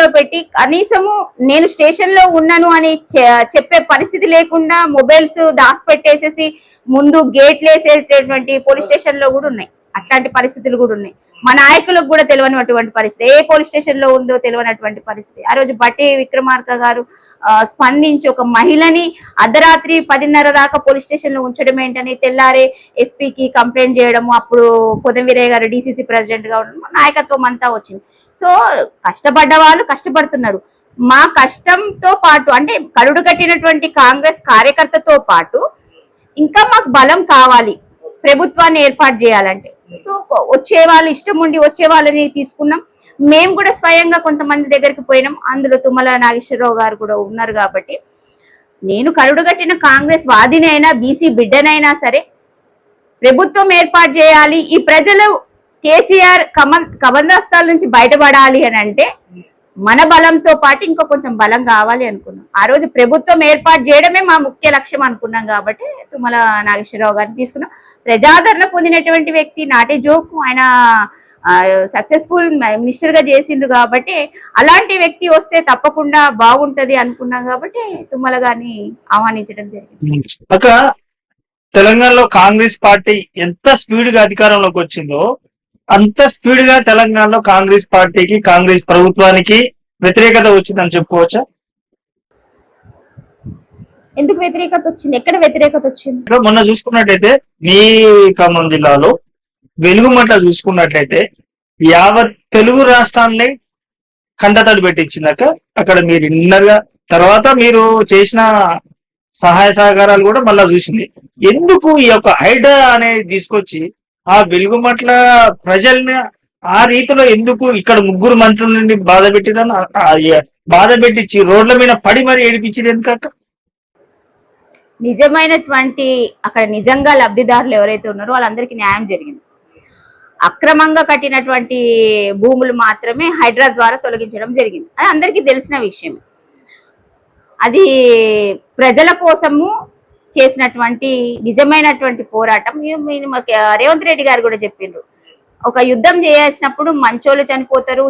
లో పెట్టి కనీసము నేను స్టేషన్ లో ఉన్నాను అని చెప్పే పరిస్థితి లేకుండా మొబైల్స్ దాచిపెట్టేసేసి ముందు గేట్లు వేసేటటువంటి పోలీస్ స్టేషన్ లో కూడా ఉన్నాయి. అట్లాంటి పరిస్థితులు కూడా ఉన్నాయి. మా నాయకులకు కూడా తెలియనటువంటి పరిస్థితి, ఏ పోలీస్ స్టేషన్ లో ఉందో తెలియనటువంటి పరిస్థితి. ఆ రోజు బట్టి విక్రమార్క గారు స్పందించి ఒక మహిళని అర్ధరాత్రి 10:30 దాకా పోలీస్ స్టేషన్ లో ఉంచడం ఏంటని తెల్లారే ఎస్పీకి కంప్లైంట్ చేయడము. అప్పుడు పొదంవీరయ్య గారు డీసీసీ ప్రెసిడెంట్ గా ఉండడం, నాయకత్వం అంతా వచ్చింది. సో కష్టపడ్డ వాళ్ళు కష్టపడుతున్నారు. మా కష్టంతో పాటు అంటే కరుడు కట్టినటువంటి కాంగ్రెస్ కార్యకర్తతో పాటు ఇంకా మాకు బలం కావాలి ప్రభుత్వాన్ని ఏర్పాటు చేయాలంటే. సో వచ్చే వాళ్ళు ఇష్టం ఉండి వచ్చే వాళ్ళని తీసుకున్నాం. మేము కూడా స్వయంగా కొంతమంది దగ్గరికి పోయినాం. అందులో తుమ్మల నాగేశ్వరరావు గారు కూడా ఉన్నారు. కాబట్టి నేను కరుడుగట్టిన కాంగ్రెస్ వాదినైనా బీసీ బిడ్డనైనా సరే ప్రభుత్వం ఏర్పాటు చేయాలి, ఈ ప్రజలు కేసీఆర్ కబంధస్థాల నుంచి బయటపడాలి అని అంటే మన బలంతో పాటు ఇంకా కొంచెం బలం కావాలి అనుకున్నాం. ఆ రోజు ప్రభుత్వం ఏర్పాటు చేయడమే మా ముఖ్య లక్ష్యం అనుకున్నాం. కాబట్టి తుమ్మల నాగేశ్వరరావు గారిని తీసుకున్నాం. ప్రజాదరణ పొందినటువంటి వ్యక్తి, నాటి జోకు, ఆయన సక్సెస్ఫుల్ మినిస్టర్ గా చేసిండ్రు. కాబట్టి అలాంటి వ్యక్తి వస్తే తప్పకుండా బాగుంటది అనుకున్నాం. కాబట్టి తుమ్మల గారిని ఆహ్వానించడం జరిగింది. అక్క, తెలంగాణలో కాంగ్రెస్ పార్టీ ఎంత స్పీడ్ గా అధికారంలోకి వచ్చిందో అంత స్పీడ్ గా తెలంగాణలో కాంగ్రెస్ పార్టీకి, కాంగ్రెస్ ప్రభుత్వానికి వ్యతిరేకత వచ్చిందని చెప్పుకోవచ్చా? ఎందుకు వ్యతిరేకత వచ్చింది? ఎక్కడ వ్యతిరేకత వచ్చింది? మొన్న చూసుకున్నట్టయితే మీ ఖమ్మం జిల్లాలో వెలుగుమట్ల చూసుకున్నట్లయితే యావత్ తెలుగు రాష్ట్రాన్ని కంటతడి పెట్టించిందాక అక్కడ మీరు ఇన్నర్గా తర్వాత మీరు చేసిన సహాయ సహకారాలు కూడా మళ్ళా చూసింది. ఎందుకు ఈ యొక్క హైడ్రా అనేది తీసుకొచ్చి ఆ వెలుగుమట్ల ప్రజల్ని ఆ రీతిలో ఎందుకు ఇక్కడ 3 మంత్రుల నుండి బాధ పెట్టించి రోడ్ల మీద పడి మరి ఏడిపించింది ఎందుకక్క? నిజమైనటువంటి అక్కడ నిజంగా లబ్ధిదారులు ఎవరైతే ఉన్నారో వాళ్ళందరికీ న్యాయం జరిగింది. అక్రమంగా కట్టినటువంటి భూములు మాత్రమే హైడ్రా ద్వారా తొలగించడం జరిగింది. అది అందరికీ తెలిసిన విషయమే. అది ప్రజల కోసము చేసినటువంటి నిజమైనటువంటి పోరాటం. రేవంత్ రెడ్డి గారు కూడా చెప్పిండ్రు, ఒక యుద్ధం చేయాల్సినప్పుడు మంచోళ్ళు చనిపోతారు,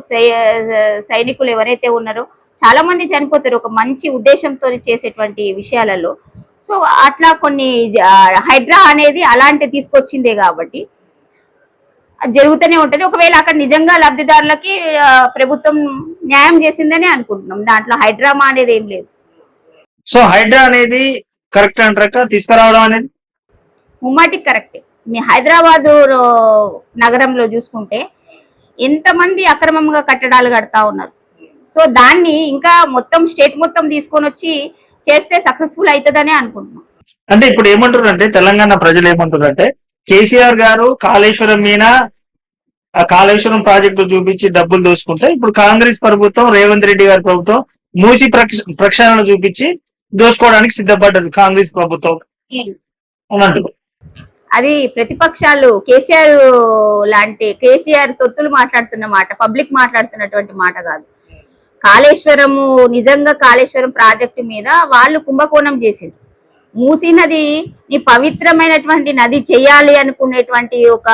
సైనికులు ఎవరైతే ఉన్నారో చాలా మంది చనిపోతారు ఒక మంచి ఉద్దేశంతో చేసేటువంటి విషయాలలో. సో అట్లా కొన్ని హైడ్రా అనేది అలాంటి తీసుకొచ్చిందే కాబట్టి జరుగుతూనే ఉంటది. ఒకవేళ అక్కడ నిజంగా లబ్ధిదారులకి ప్రభుత్వం న్యాయం చేసిందని అనుకుంటున్నాం. దాంట్లో హైడ్రామా అనేది ఏం లేదు. సో హైడ్రా అనేది కరెక్ట్ అంటారా తీసుకురావడం అనేది? ముమ్మాటికి కరెక్టే. మీ హైదరాబాద్ నగరంలో చూసుకుంటే ఎంతమంది అక్రమంగా కట్టడాలు కడతా ఉన్నారు. సో దాన్ని ఇంకా మొత్తం స్టేట్ మొత్తం తీసుకొని వచ్చి చేస్తే సక్సెస్ఫుల్ అవుతుందనే అనుకుంటున్నాం. అంటే ఇప్పుడు ఏమంటారు అంటే తెలంగాణ ప్రజలు ఏమంటారు అంటే కేసీఆర్ గారు కాళేశ్వరం మీద కాళేశ్వరం ప్రాజెక్టు చూపించి డబ్బులు దోసుకుంటే ఇప్పుడు కాంగ్రెస్ ప్రభుత్వం రేవంత్ రెడ్డి గారి ప్రభుత్వం మూసి ప్రక్షాళన చూపించి దోసుకోవడానికి సిద్ధపడ్డది కాంగ్రెస్ ప్రభుత్వం అన్నట్టు. అది ప్రతిపక్షాలు కేసీఆర్ తొత్తులు మాట్లాడుతున్న మాట, పబ్లిక్ మాట్లాడుతున్నటువంటి మాట కాదు. కాళేశ్వరము నిజంగా కాళేశ్వరం ప్రాజెక్టు మీద వాళ్ళు కుంభకోణం చేసింది. మూసీ నది నీ పవిత్రమైనటువంటి నది చేయాలి అనుకునేటువంటి ఒక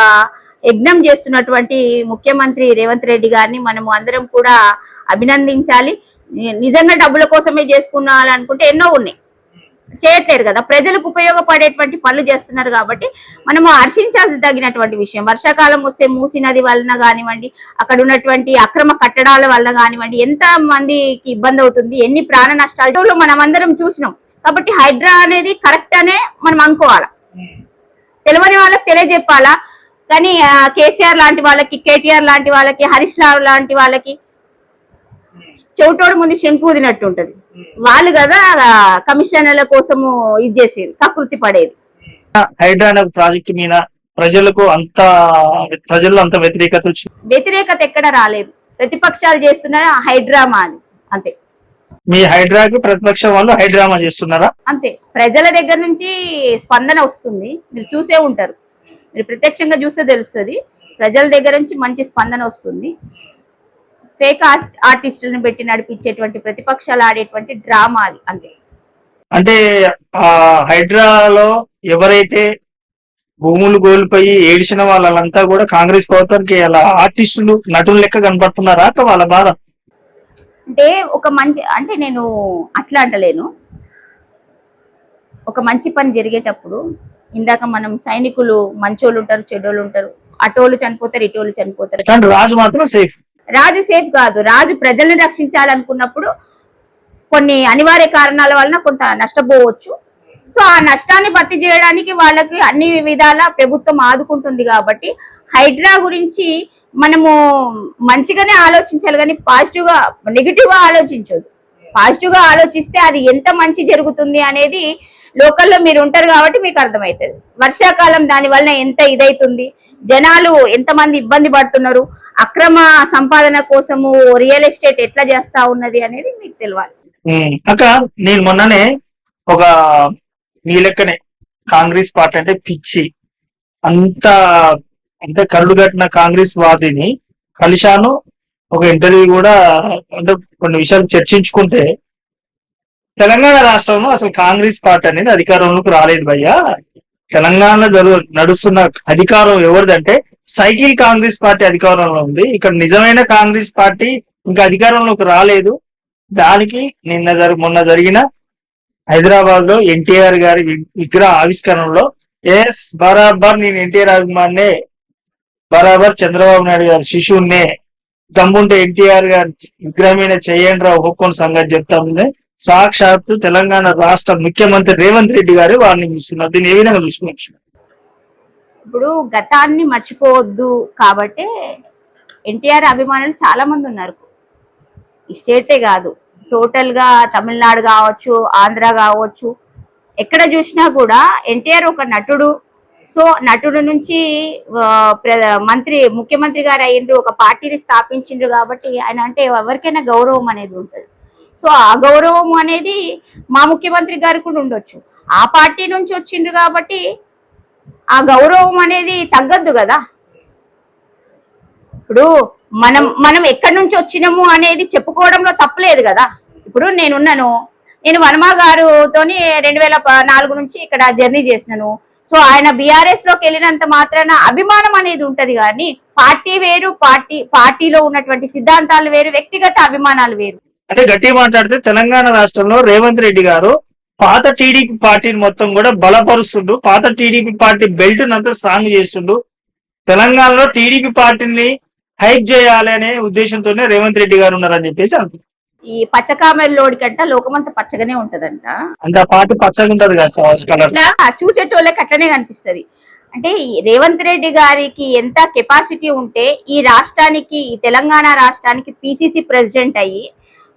యజ్ఞం చేస్తున్నటువంటి ముఖ్యమంత్రి రేవంత్ రెడ్డి గారిని మనము అందరం కూడా అభినందించాలి. నిజంగా డబ్బుల కోసమే చేసుకున్నాలనుకుంటే ఎన్నో ఉన్నాయి, చేయట్లేదు కదా. ప్రజలకు ఉపయోగపడేటువంటి పనులు చేస్తున్నారు కాబట్టి మనము హర్షించాల్సి తగినటువంటి విషయం. వర్షాకాలం వస్తే మూసీ నది వలన కానివ్వండి, అక్కడ ఉన్నటువంటి అక్రమ కట్టడాల వల్ల కానివ్వండి ఎంత మందికి ఇబ్బంది అవుతుంది, ఎన్ని ప్రాణ నష్టాలు మనం అందరం చూసినాం. కాబట్టి హైడ్రా అనేది కరెక్ట్ అనే మనం అనుకోవాలా, తెలియని వాళ్ళకి తెలియజెప్పాలా. కానీ కేసీఆర్ లాంటి వాళ్ళకి, కేటీఆర్ లాంటి వాళ్ళకి, హరీష్ రావు లాంటి వాళ్ళకి చెవిటోడు ముందు శంకు ఊదినట్టు ఉంటది. వాళ్ళు కదా కమిషనర్ల కోసము ఇది చేసేది, కకృతి పడేది. హైడ్రా అనే ప్రాజెక్ట్ మీద ప్రజల్లో అంత వ్యతిరేకత వచ్చింది. వ్యతిరేకత ఎక్కడ రాలేదు, ప్రతిపక్షాలు చేస్తున్నారు హైడ్రామా అని అంతే. మీ హైడ్రాకి ప్రతిపక్షం వాళ్ళు హైడ్రామా చేస్తున్నారా? అంతే. ప్రజల దగ్గర నుంచి స్పందన వస్తుంది, మీరు చూసే ఉంటారు, మీరు ప్రత్యక్షంగా చూస్తే తెలుస్తుంది. ప్రజల దగ్గర నుంచి మంచి స్పందన వస్తుంది. ఫేక్ ఆర్టిస్టులను పెట్టి నడిపించేటువంటి ప్రతిపక్షాలు ఆడేటువంటి డ్రామా అది అంతే. అంటే హైడ్రాలో ఎవరైతే భూములు కోల్పోయి ఏడిచిన వాళ్ళంతా కూడా కాంగ్రెస్ ప్రభుత్వానికి అలా ఆర్టిస్టులు నటులు లెక్క కనపడుతున్నారా? వాళ్ళ బాధ అంటే ఒక మంచి, అంటే నేను అట్లా అంటలేను, ఒక మంచి పని జరిగేటప్పుడు ఇందాక మనం సైనికులు మంచోళ్ళు ఉంటారు, చెడ్డోళ్ళు ఉంటారు, అటోళ్ళు చనిపోతారు, ఇటోళ్ళు చనిపోతారు. రాజు మాత్రం సేఫ్. రాజు సేఫ్ కాదు. రాజు ప్రజల్ని రక్షించాలనుకున్నప్పుడు కొన్ని అనివార్య కారణాల వలన కొంత నష్టపోవచ్చు. సో ఆ నష్టాన్ని భర్తీ చేయడానికి వాళ్ళకి అన్ని విధాల ప్రభుత్వం ఆదుకుంటుంది. కాబట్టి హైడ్రా గురించి మనము మంచిగానే ఆలోచించాలి, కానీ పాజిటివ్ గా నెగిటివ్ గా ఆలోచించదు. పాజిటివ్ గా ఆలోచిస్తే అది ఎంత మంచి జరుగుతుంది అనేది లోకల్లో మీరు ఉంటారు కాబట్టి మీకు అర్థమవుతుంది. వర్షాకాలం దాని వలన ఎంత ఇదైతుంది, జనాలు ఎంతమంది ఇబ్బంది పడుతున్నారు, అక్రమ సంపాదన కోసము రియల్ ఎస్టేట్ ఎట్లా చేస్తా ఉన్నది అనేది మీకు తెలియాలి. అక్క, నేను మొన్ననే ఒక మీ లెక్కనే కాంగ్రెస్ పార్టీ అంటే పిచ్చి అంత అంటే కళ్ళు కట్టిన కాంగ్రెస్ వాదిని కలిశాను. ఒక ఇంటర్వ్యూ కూడా అంటే కొన్ని విషయాలు చర్చించుకుంటే తెలంగాణ రాష్ట్రంలో అసలు కాంగ్రెస్ పార్టీ అనేది అధికారంలోకి రాలేదు భయ్యా. తెలంగాణలో నడుస్తున్న అధికారం ఎవరిదంటే సైకిల్ కాంగ్రెస్ పార్టీ అధికారంలో ఉంది. ఇక్కడ నిజమైన కాంగ్రెస్ పార్టీ ఇంకా అధికారంలోకి రాలేదు. దానికి మొన్న జరిగిన హైదరాబాద్ లో ఎన్టీఆర్ గారి విగ్రహ ఆవిష్కరణలో బరాబర్ నేను ఎన్టీఆర్ అభిమాన్నే, బరాబర్ చంద్రబాబు నాయుడు గారి శిశువున్నే, దమ్ముంటే ఎన్టీఆర్ గారి విగ్రహమైన చేయండి రా ఒప్పుకొని సంగతి చెప్తా ఉంది. సాక్షాత్తు తెలంగాణ రాష్ట్ర ముఖ్యమంత్రి రేవంత్ రెడ్డి గారు వారిని చూస్తున్నారు. దీన్ని ఏ విధంగా చూసుకోవచ్చు? ఇప్పుడు గతాన్ని మర్చిపోవద్దు కాబట్టి ఎన్టీఆర్ అభిమానులు చాలా మంది ఉన్నారు. ఈ స్టేటే కాదు, టోటల్ గా తమిళనాడు కావచ్చు, ఆంధ్ర కావచ్చు, ఎక్కడ చూసినా కూడా ఎన్టీఆర్ ఒక నటుడు. సో నటుడు నుంచి ముఖ్యమంత్రి గారు అయ్యిండ్రు, ఒక పార్టీని స్థాపించిండ్రు. కాబట్టి ఆయన అంటే ఎవరికైనా గౌరవం అనేది ఉంటుంది. సో ఆ గౌరవం అనేది మా ముఖ్యమంత్రి గారు కూడా ఉండొచ్చు. ఆ పార్టీ నుంచి వచ్చిండ్రు కాబట్టి ఆ గౌరవం అనేది తగ్గద్దు కదా. ఇప్పుడు మనం ఎక్కడి నుంచి వచ్చినాము అనేది చెప్పుకోవడంలో తప్పులేదు కదా. ఇప్పుడు నేను వర్మ గారుతోని 2004 నుంచి ఇక్కడ జర్నీ చేసినాను. సో ఆయన బీఆర్ఎస్ లోకి వెళ్ళినంత మాత్రాన అభిమానం అనేది ఉంటది, కానీ పార్టీ వేరు, పార్టీలో ఉన్నటువంటి సిద్ధాంతాలు వేరు, వ్యక్తిగత అభిమానాలు వేరు. అంటే గట్టిగా మాట్లాడితే తెలంగాణ రాష్ట్రంలో రేవంత్ రెడ్డి గారు పాత టీడీపీ పార్టీని మొత్తం కూడా బలపరుస్తుండు, పాత టీడీపీ పార్టీ బెల్ట్ అంతా స్ట్రాంగ్ చేస్తుండు. తెలంగాణలో టీడీపీ పార్టీని హైప్ చేయాలి అనే ఉద్దేశంతోనే రేవంత్ రెడ్డి గారు ఉన్నారని చెప్పేసి అంటారు. ఈ పచ్చకామెల్లోడి కంట లోకమంతా పచ్చగానే ఉంటదంట. అంటే ఆ పార్టీ పచ్చగా ఉంటది కదా, చూసేటోళ్ళకి అట్లనే కనిపిస్తది. అంటే రేవంత్ రెడ్డి గారికి ఎంత కెపాసిటీ ఉంటే ఈ రాష్ట్రానికి, ఈ తెలంగాణ రాష్ట్రానికి పిసిసి ప్రెసిడెంట్ అయ్యి,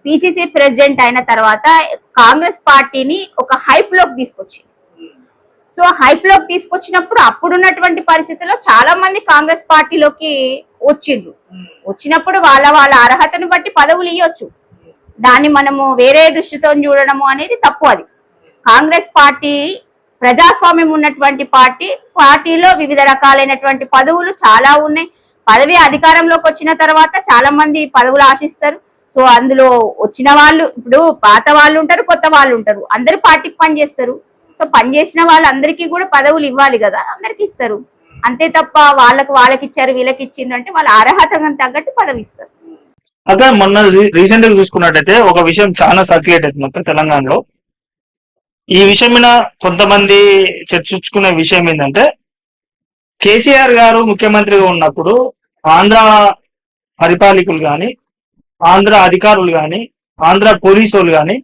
పిసిసి ప్రెసిడెంట్ అయిన తర్వాత కాంగ్రెస్ పార్టీని ఒక హైప్ లోకి తీసుకొచ్చి, సో హైప్ లోకి తీసుకొచ్చినప్పుడు అప్పుడున్నటువంటి పరిస్థితుల్లో చాలా మంది కాంగ్రెస్ పార్టీలోకి వచ్చినప్పుడు వాళ్ళ అర్హతను బట్టి పదవులు ఇవ్వచ్చు. దాన్ని మనము వేరే దృష్టితో చూడడము అనేది తప్పు. అది కాంగ్రెస్ పార్టీ ప్రజాస్వామ్యం ఉన్నటువంటి పార్టీలో వివిధ రకాలైనటువంటి పదవులు చాలా ఉన్నాయి. పదవి అధికారంలోకి వచ్చిన తర్వాత చాలా మంది పదవులు ఆశిస్తారు. సో అందులో వచ్చిన వాళ్ళు, ఇప్పుడు పాత వాళ్ళు ఉంటారు, కొత్త వాళ్ళు ఉంటారు, అందరూ పార్టీకి పనిచేస్తారు. సో పనిచేసిన వాళ్ళందరికీ కూడా పదవులు ఇవ్వాలి కదా, అందరికి ఇస్తారు. అంతే తప్ప వాళ్ళకి ఇచ్చారు వీళ్ళకి ఇచ్చిండ్రు అంటే వాళ్ళ అర్హతకు తగ్గట్టు పదవి ఇస్తారు. అదే మొన్న రీసెంట్ గా చూసుకున్నట్టయితే ఒక విషయం చాలా సర్క్యులేట్ అవుతుంది మొత్తం తెలంగాణలో. ఈ విషయం మీద కొంతమంది చర్చించుకునే విషయం ఏంటంటే, కేసీఆర్ గారు ముఖ్యమంత్రిగా ఉన్నప్పుడు ఆంధ్ర పరిపాలకులు కానీ, ఆంధ్ర అధికారులు కానీ, ఆంధ్ర పోలీసు వాళ్ళు కానీ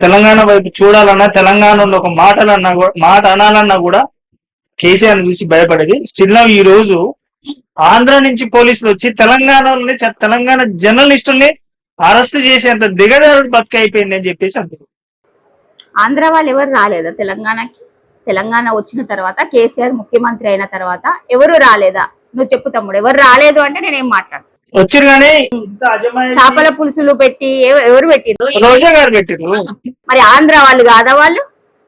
తెలంగాణ వైపు చూడాలన్నా, తెలంగాణలో ఒక మాట అనాలన్నా కూడా కేసీఆర్ చూసి భయపడేది. స్టిల్ ఈ రోజు ఆంధ్ర నుంచి పోలీసులు వచ్చి తెలంగాణ జర్నలిస్టుల్ని అరెస్ట్ చేసేంత దిగజారుడు బతుకైపోయింది అని చెప్పేసి అంటారు. ఆంధ్ర వాళ్ళు ఎవరు రాలేదా తెలంగాణకి? తెలంగాణ వచ్చిన తర్వాత కేసీఆర్ ముఖ్యమంత్రి అయిన తర్వాత ఎవరు రాలేదా? నువ్వు చెప్పు తమ్ముడు, ఎవరు రాలేదు అంటే నేనేం మాట్లాడు. వచ్చారు కానీ చేపల పులుసులు పెట్టి ఎవరు పెట్టిరు? రోజా గారు పెట్టారు. మరి ఆంధ్ర వాళ్ళు కాదా వాళ్ళు?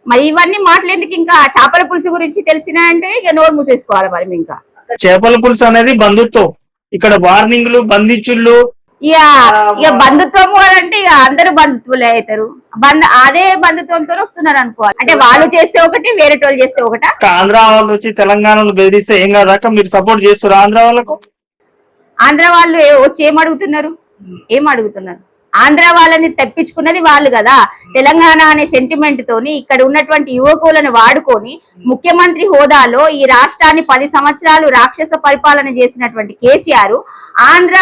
మరి ఇవన్నీ మాట్లాడేందుకు ఇంకా చేపల పులుసు గురించి తెలిసినా అంటే ఇక నోరు మూసేసుకోవాలి మరి ఇంకా. చేపల పులుసు అనేది బంధుత్వం, ఇక్కడ వార్నింగ్లు బంధించుళ్ళు. ఇక బంధుత్వం అంటే ఇక అందరూ బంధుత్వులే అవుతారు. అదే బంధుత్వంతో వస్తున్నారు అనుకోవాలి. అంటే వాళ్ళు చేస్తే ఒకటి, వేరే వాళ్ళు చేస్తే ఒకట. ఆంధ్ర వాళ్ళు వచ్చి తెలంగాణలో బెదిరిస్తే ఏం కాదాక మీరు సపోర్ట్ చేస్తారు ఆంధ్ర వాళ్ళకు? ఆంధ్ర వాళ్ళు వచ్చి ఏం అడుగుతున్నారు? ఆంధ్ర వాళ్ళని తెప్పించుకున్నది వాళ్ళు కదా. తెలంగాణ అనే సెంటిమెంట్ తోని ఇక్కడ ఉన్నటువంటి యువకులను వాడుకొని ముఖ్యమంత్రి హోదాలో ఈ రాష్ట్రాన్ని 10 సంవత్సరాలు రాక్షస పరిపాలన చేసినటువంటి కేసీఆర్ ఆంధ్ర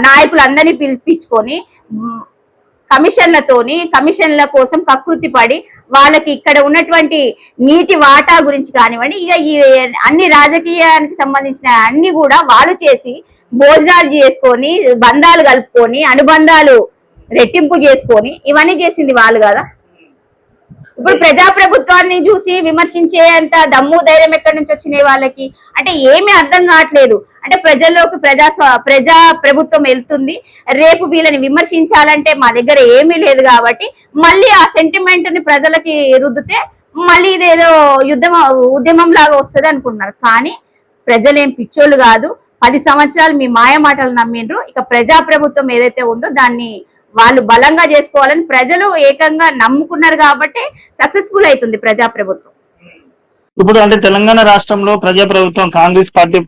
నాయకులందరినీ పిలిపించుకొని కమిషన్ల కోసం కకృతి పడి వాళ్ళకి ఇక్కడ ఉన్నటువంటి నీటి వాటా గురించి కానివ్వండి, ఇక ఈ అన్ని రాజకీయానికి సంబంధించిన అన్ని కూడా వాళ్ళు చేసి భోజనాలు చేసుకొని, బంధాలు కలుపుకొని, అనుబంధాలు రెట్టింపు చేసుకొని ఇవన్నీ చేసింది వాళ్ళు కదా. ఇప్పుడు ప్రజాప్రభుత్వాన్ని చూసి విమర్శించే అంత దమ్ము ధైర్యం ఎక్కడి నుంచి వచ్చినాయి వాళ్ళకి? అంటే ఏమీ అర్థం కావట్లేదు. అంటే ప్రజల్లోకి ప్రజా ప్రభుత్వం వెళ్తుంది, రేపు వీళ్ళని విమర్శించాలంటే మా దగ్గర ఏమీ లేదు కాబట్టి మళ్ళీ ఆ సెంటిమెంట్ ని ప్రజలకి రుద్దితే మళ్ళీ ఇదేదో ఉద్యమం లాగా వస్తుంది అనుకుంటున్నారు. కానీ ప్రజలేం పిచ్చోళ్ళు కాదు. 10 సంవత్సరాలు మీ మాయ మాటలు నమ్మిండ్రు. ఇక ప్రజాప్రభుత్వం ఏదైతే ఉందో దాన్ని వాళ్ళు బలంగా చేసుకోవాలని ప్రజలు ఏకంగా నమ్ముకున్నారు కాబట్టి సక్సెస్ఫుల్ అవుతుంది ప్రజాప్రభుత్వం. ఇప్పుడు అంటే తెలంగాణ రాష్ట్రంలో ప్రజాప్రభుత్వం కాంగ్రెస్ పార్టీ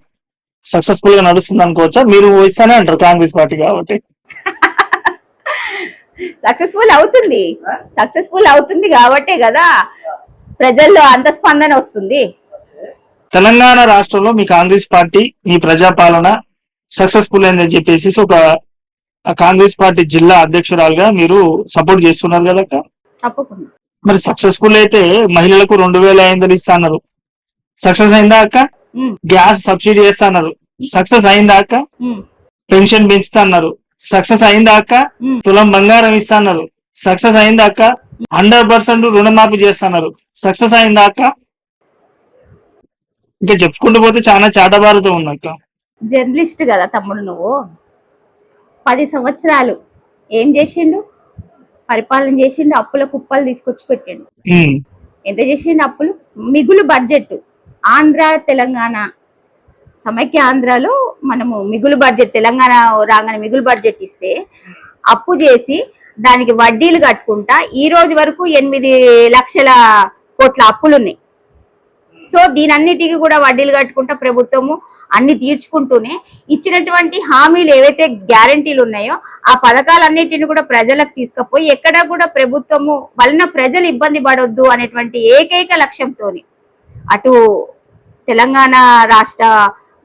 సక్సెస్ఫుల్ గా నడుస్తుంది అనుకోవచ్చా? మీరు వస్తానే అంటారు కాంగ్రెస్ పార్టీ కాబట్టి. సక్సెస్ఫుల్ అవుతుంది కాబట్టే కదా ప్రజల్లో అంత స్పందన వస్తుంది. తెలంగాణ రాష్ట్రంలో మీ కాంగ్రెస్ పార్టీ మీ ప్రజాపాలన సక్సెస్ఫుల్ అయిందని చెప్పేసి ఒక కాంగ్రెస్ పార్టీ జిల్లా అధ్యక్షురాలుగా మీరు సపోర్ట్ చేస్తున్నారు కదా అక్క? తప్పకుండా. మరి సక్సెస్ఫుల్ అయితే మహిళలకు 2500 ఇస్తా అన్నారు, సక్సెస్ అయిందా అక్క? గ్యాస్ సబ్సిడీ చేస్తా అన్నారు, సక్సెస్ అయిందా అక్క? పెన్షన్ పెంచుతా అన్నారు, సక్సెస్ అయిందా అక్క? తులం బంగారం ఇస్తా అన్నారు, సక్సెస్ అయిందా అక్క? 100% రుణమాఫీ చేస్తున్నారు, సక్సెస్ అయిందా అక్క? ఇంకా చెప్పుకుంటూ పోతే చాలా చాటబారుతో ఉంది అక్క. జర్నలిస్ట్ కదా తమ్ముడు నువ్వు. 10 సంవత్సరాలు ఏం చేసిండు? పరిపాలన చేసిండు, అప్పుల కుప్పలు తీసుకొచ్చి పెట్టిండు. ఎంత చేసిండు అప్పులు? మిగులు బడ్జెట్. ఆంధ్ర తెలంగాణ సమైక్య ఆంధ్రాలో మనము మిగులు బడ్జెట్, తెలంగాణ రాగానే మిగులు బడ్జెట్ ఇస్తే అప్పు చేసి దానికి వడ్డీలు కట్టుకుంటా ఈ రోజు వరకు 8 లక్షల కోట్ల అప్పులున్నాయి. సో దీనన్నిటికీ కూడా వడ్డీలు కట్టుకుంటా ప్రభుత్వము అన్ని తీర్చుకుంటూనే ఇచ్చినటువంటి హామీలు ఏవైతే గ్యారంటీలు ఉన్నాయో ఆ పథకాలన్నిటిని కూడా ప్రజలకు తీసుకుపోయి ఎక్కడా కూడా ప్రభుత్వము వలన ప్రజలు ఇబ్బంది పడొద్దు అనేటువంటి ఏకైక లక్ష్యంతోని అటు తెలంగాణ రాష్ట్ర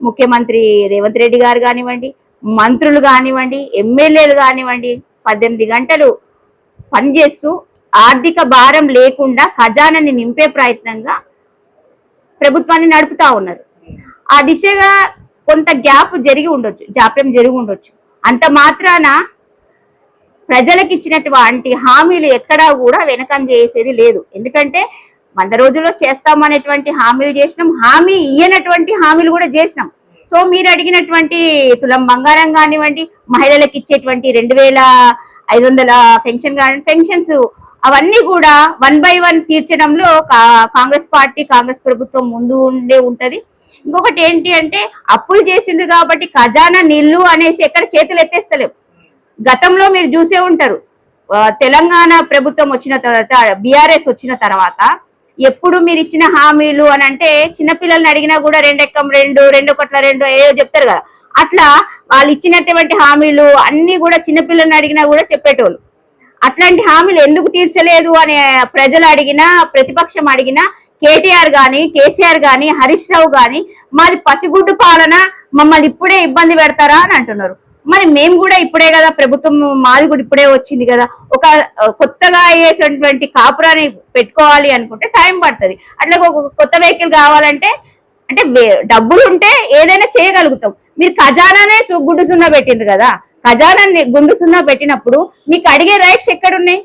ముఖ్యమంత్రి రేవంత్ రెడ్డి గారు కానివ్వండి, మంత్రులు కానివ్వండి, ఎమ్మెల్యేలు కానివ్వండి 18 గంటలు పనిచేస్తూ ఆర్థిక భారం లేకుండా ఖజానాని నింపే ప్రయత్నంగా ప్రభుత్వాన్ని నడుపుతా ఉన్నారు. ఆ దిశగా కొంత జాప్యం జరిగి ఉండొచ్చు. అంత మాత్రాన ప్రజలకు ఇచ్చినటువంటి హామీలు ఎక్కడా కూడా వెనకం చేసేది లేదు. ఎందుకంటే 100 రోజుల్లో చేస్తామనేటువంటి హామీలు చేసినాం, హామీ ఇయ్యనటువంటి హామీలు కూడా చేసినాం. సో మీరు అడిగినటువంటి తులం బంగారం కానివ్వండి, మహిళలకు ఇచ్చేటువంటి 2500 పెన్షన్ కానివ్వండి, పెన్షన్స్ అవన్నీ కూడా 1 by 1 తీర్చడంలో కాంగ్రెస్ పార్టీ, కాంగ్రెస్ ప్రభుత్వం ముందు ఉంటది. ఇంకొకటి ఏంటి అంటే అప్పులు చేసింది కాబట్టి ఖజానా నీళ్లు అనేసి ఎక్కడ చేతులు ఎత్తేస్తలేవు. గతంలో మీరు చూసే ఉంటారు, తెలంగాణ ప్రభుత్వం వచ్చిన తర్వాత, బీఆర్ఎస్ వచ్చిన తర్వాత ఎప్పుడు మీరు ఇచ్చిన హామీలు అని అంటే చిన్నపిల్లల్ని అడిగినా కూడా 2 ఏదో చెప్తారు కదా, అట్లా వాళ్ళు ఇచ్చినటువంటి హామీలు అన్ని కూడా చిన్నపిల్లల్ని అడిగినా కూడా చెప్పేటోళ్ళు. అట్లాంటి హామీలు ఎందుకు తీర్చలేదు అని ప్రజలు అడిగినా, ప్రతిపక్షం అడిగినా కేటీఆర్ గాని, కేసీఆర్ గాని, హరీష్ రావు గాని మాది పసిగుడ్డు పాలన, మమ్మల్ని ఇప్పుడే ఇబ్బంది పెడతారా అని అంటున్నారు. మరి మేము కూడా ఇప్పుడే కదా ప్రభుత్వం, మాది కూడా ఇప్పుడే వచ్చింది కదా, ఒక కొత్తగా అయ్యేటువంటి కాపురాన్ని పెట్టుకోవాలి అనుకుంటే టైం పడుతుంది. అట్లా ఒక కొత్త వెహికల్ కావాలంటే అంటే డబ్బులు ఉంటే ఏదైనా చేయగలుగుతాం. మీరు ఖజానానే గుడ్డు సున్నా పెట్టిండ్రు కదా, ఖజానాన్ని గుండు సున్నా పెట్టినప్పుడు మీకు అడిగే రైట్స్ ఎక్కడున్నాయి?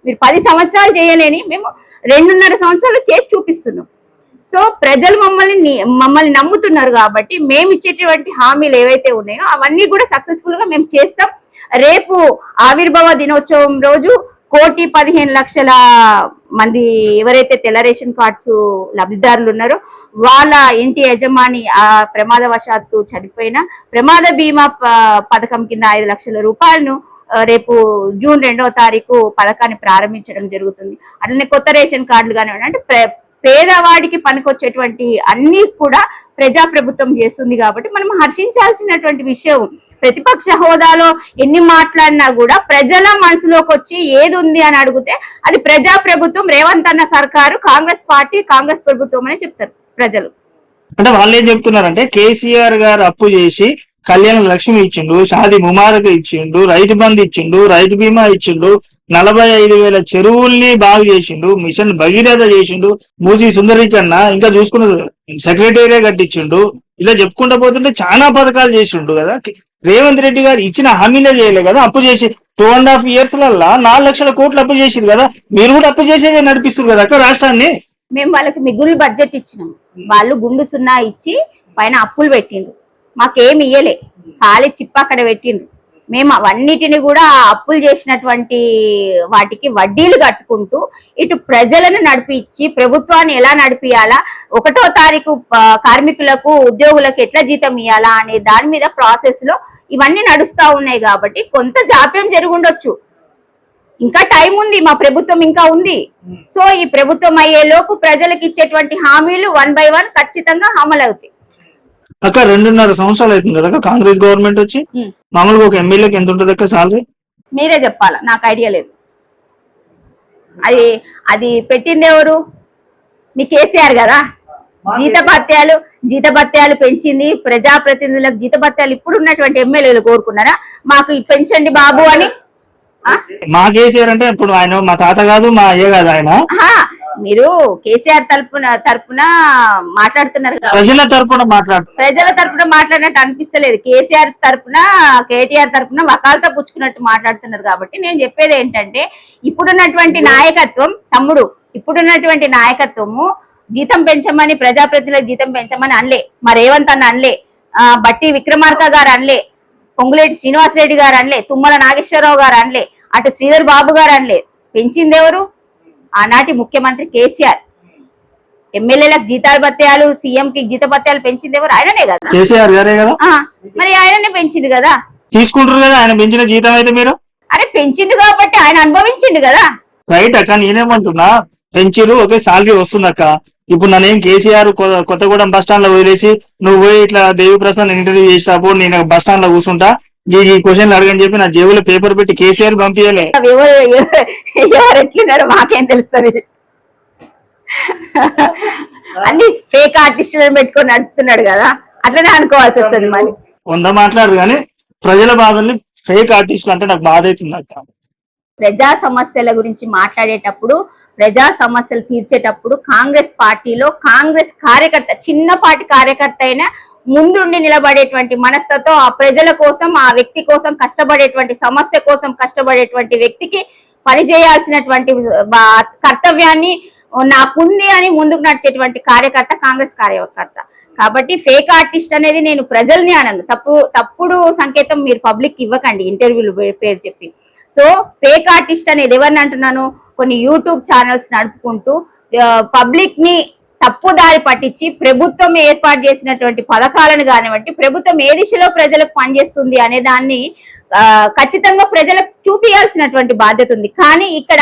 మీరు 10 సంవత్సరాలు చేయలేని మేము 2.5 సంవత్సరాలు చేసి చూపిస్తున్నాం. సో ప్రజలు మమ్మల్ని నమ్ముతున్నారు కాబట్టి మేము ఇచ్చేటువంటి హామీలు ఏవైతే ఉన్నాయో అవన్నీ కూడా సక్సెస్ఫుల్ గా మేము చేస్తాం. రేపు ఆవిర్భావ దినోత్సవం రోజు 1,15,00,000 మంది ఎవరైతే తెల్ల రేషన్ కార్డ్స్ లబ్ధిదారులు ఉన్నారో వాళ్ళ ఇంటి యజమాని ఆ ప్రమాదవశాత్తు చనిపోయిన ప్రమాద బీమా పథకం కింద 5 లక్షల రూపాయలను రేపు జూన్ 2వ తారీఖు పథకాన్ని ప్రారంభించడం జరుగుతుంది. అట్లనే కొత్త రేషన్ కార్డులు కానివ్వండి, అంటే పేదవాడికి పనికొచ్చేటువంటి అన్ని కూడా ప్రజాప్రభుత్వం చేస్తుంది కాబట్టి మనం హర్షించాల్సినటువంటి విషయం. ప్రతిపక్ష హోదాలో ఎన్ని మాట్లాడినా కూడా ప్రజల మనసులోకి వచ్చి ఏది ఉంది అని అడిగితే అది ప్రజాప్రభుత్వం, రేవంత్ అన్న సర్కారు, కాంగ్రెస్ పార్టీ, కాంగ్రెస్ ప్రభుత్వం అని చెప్తారు ప్రజలు. అంటే వాళ్ళు ఏం చెప్తున్నారంటే కేసీఆర్ గారు అప్పు చేసి కళ్యాణ లక్ష్మి ఇచ్చిండు, షాది ముబారక్ ఇచ్చిండు, రైతు బంధు ఇచ్చిండు, రైతు బీమా ఇచ్చిండు, 45,000 చెరువుల్ని బాగు చేసిండు, మిషన్ భగీరథ చేసిండు, మూసి సుందరీకరణ, ఇంకా చూసుకున్న సెక్రటేరియా కట్టించిండు. ఇలా చెప్పుకుంటూ పోతుంటే చాలా పథకాలు చేసిండు కదా. రేవంత్ రెడ్డి గారు ఇచ్చిన హామీలే చేయలే కదా. అప్పు చేసి 2.5 years 4 లక్షల కోట్లు అప్పు చేసిరు కదా. మీరు కూడా అప్పు చేసేదే నడిపిస్తారు కదా అక్క రాష్ట్రాన్ని. మేము వాళ్ళకి మిగులు బడ్జెట్ ఇచ్చినాం, వాళ్ళు గుండు సున్నా ఇచ్చి పైన అప్పులు పెట్టిండ్రు, మాకేమి ఇయ్యలే, ఖాళీ చిప్ప అక్కడ పెట్టిండ్రు. మేము అవన్నిటిని కూడా అప్పులు చేసినటువంటి వాటికి వడ్డీలు కట్టుకుంటూ ఇటు ప్రజలను నడిపించి ప్రభుత్వాన్ని ఎలా నడిపియాలా, 1వ తారీఖు కార్మికులకు ఉద్యోగులకు ఎట్లా జీతం ఇవ్వాలా అనే దాని మీద ప్రాసెస్ లో ఇవన్నీ నడుస్తా ఉన్నాయి. కాబట్టి కొంత జాప్యం జరుగుండొచ్చు, ఇంకా టైం ఉంది, మా ప్రభుత్వం ఇంకా ఉంది. సో ఈ ప్రభుత్వం అయ్యే లోపు ప్రజలకు ఇచ్చేటువంటి హామీలు 1 by 1 ఖచ్చితంగా అమలు అవుతాయి. అక్క 2.5 సంవత్సరాలు అవుతుంది కదా కాంగ్రెస్ గవర్నమెంట్ వచ్చి. మామూలుగా ఒక ఎమ్మెల్యేకి ఎంత ఉంటుంది అక్క సాలరీ? మీరే చెప్పాలా, నాకు ఐడియా లేదు. అది పెట్టింది ఎవరు? మీ కేసీఆర్ కదా. జీతభత్యాలు పెంచింది ప్రజాప్రతినిధులకు. జీతభత్యాలు ఇప్పుడు ఉన్నటువంటి ఎమ్మెల్యేలు కోరుకున్నారా మాకు పెంచండి బాబు అని? మా కేసీఆర్ అంటే ఇప్పుడు ఆయన మా తాత కాదు, మా అయ్య కాదు ఆయన. మీరు కేసీఆర్ తరపున మాట్లాడుతున్నారు, ప్రజల తరపున మాట్లాడినట్టు అనిపిస్తలేదు. కేసీఆర్ తరపున, కేటీఆర్ తరపున వకాలతో పుచ్చుకున్నట్టు మాట్లాడుతున్నారు. కాబట్టి నేను చెప్పేది ఏంటంటే ఇప్పుడున్నటువంటి నాయకత్వము జీతం పెంచమని, ప్రజాప్రతినిధులకు జీతం పెంచమని అనలే, మా రేవంత్ అన్న అనలే, బట్టి విక్రమార్క గారు అనలే, పొంగులేటి శ్రీనివాసరెడ్డి గారు అనలే, తుమ్మల నాగేశ్వరరావు గారు అనలే, అటు శ్రీధర్ బాబు గారు అనలే. పెంచింది ఎవరు? ఆనాటి ముఖ్యమంత్రి కేసీఆర్. ఎమ్మెల్యేలకు జీతాలు భత్యాలు, సీఎం కి జీత భత్యాలు పెంచింది ఎవరు? ఆయననే కదా, కేసీఆర్ గారే కదా. మరి ఆయననే పెంచింది కదా, తీసుకుంటారు కదా ఆయన పెంచిన జీతం అయితే. మీరు అరే పెంచిండు కాబట్టి ఆయన అనుభవించిండు కదా. రైట్ అక్క, నేనేమంటున్నా పెంచిరు ఒకే సాలరీ వస్తుంది అక్క. ఇప్పుడు నన్నేం కేసీఆర్ కొత్తగూడెం బస్ స్టాండ్ లో వదిలేసి నువ్వు పోయి ఇట్లా దేవి ప్రసాద్ ఇంటర్వ్యూ చేసినప్పుడు నేను బస్ స్టాండ్ లో కూర్చుంటా, ఈ క్వశ్చన్లు అడగని చెప్పి నా జేబులో పేపర్ పెట్టి కేసీఆర్ పంపించలే. ఎవరు ఎట్లున్నారో మాకేం తెలుస్తుంది. అన్ని ఫేక్ ఆర్టిస్టులను పెట్టుకొని నడుపుతున్నాడు కదా, అట్లనే అనుకోవాల్సి వస్తుంది. మరి 100 మాట్లాడదు కానీ ప్రజల బాధల్ని ఫేక్ ఆర్టిస్టులు అంటే నాకు బాధ అవుతుంది అక్క. ప్రజా సమస్యల గురించి మాట్లాడేటప్పుడు, ప్రజా సమస్యలు తీర్చేటప్పుడు కాంగ్రెస్ పార్టీలో కాంగ్రెస్ కార్యకర్త, చిన్నపాటి కార్యకర్త అయినా ముందుండి నిలబడేటువంటి మనస్తత్వం, ఆ ప్రజల కోసం, ఆ వ్యక్తి కోసం కష్టపడేటువంటి, సమస్య కోసం కష్టపడేటువంటి వ్యక్తికి పనిచేయాల్సినటువంటి కర్తవ్యాన్ని నాకుంది అని ముందుకు నడిచేటువంటి కార్యకర్త కాంగ్రెస్ కార్యకర్త. కాబట్టి ఫేక్ ఆర్టిస్ట్ అనేది నేను ప్రజల్ని అనను, తప్పుడు సంకేతం మీరు పబ్లిక్ ఇవ్వకండి ఇంటర్వ్యూలు పేరు చెప్పి. సో ఫేక్ ఆర్టిస్ట్ అనేది ఎవరిని అంటున్నాను? కొన్ని యూట్యూబ్ ఛానల్స్ నడుపుకుంటూ పబ్లిక్ ని తప్పుదారి పట్టించి ప్రభుత్వం ఏర్పాటు చేసినటువంటి పథకాలను కానివ్వండి, ప్రభుత్వం ఏ దిశలో ప్రజలకు పనిచేస్తుంది అనే దాన్ని ఖచ్చితంగా ప్రజలకు చూపించాల్సినటువంటి బాధ్యత ఉంది. కానీ ఇక్కడ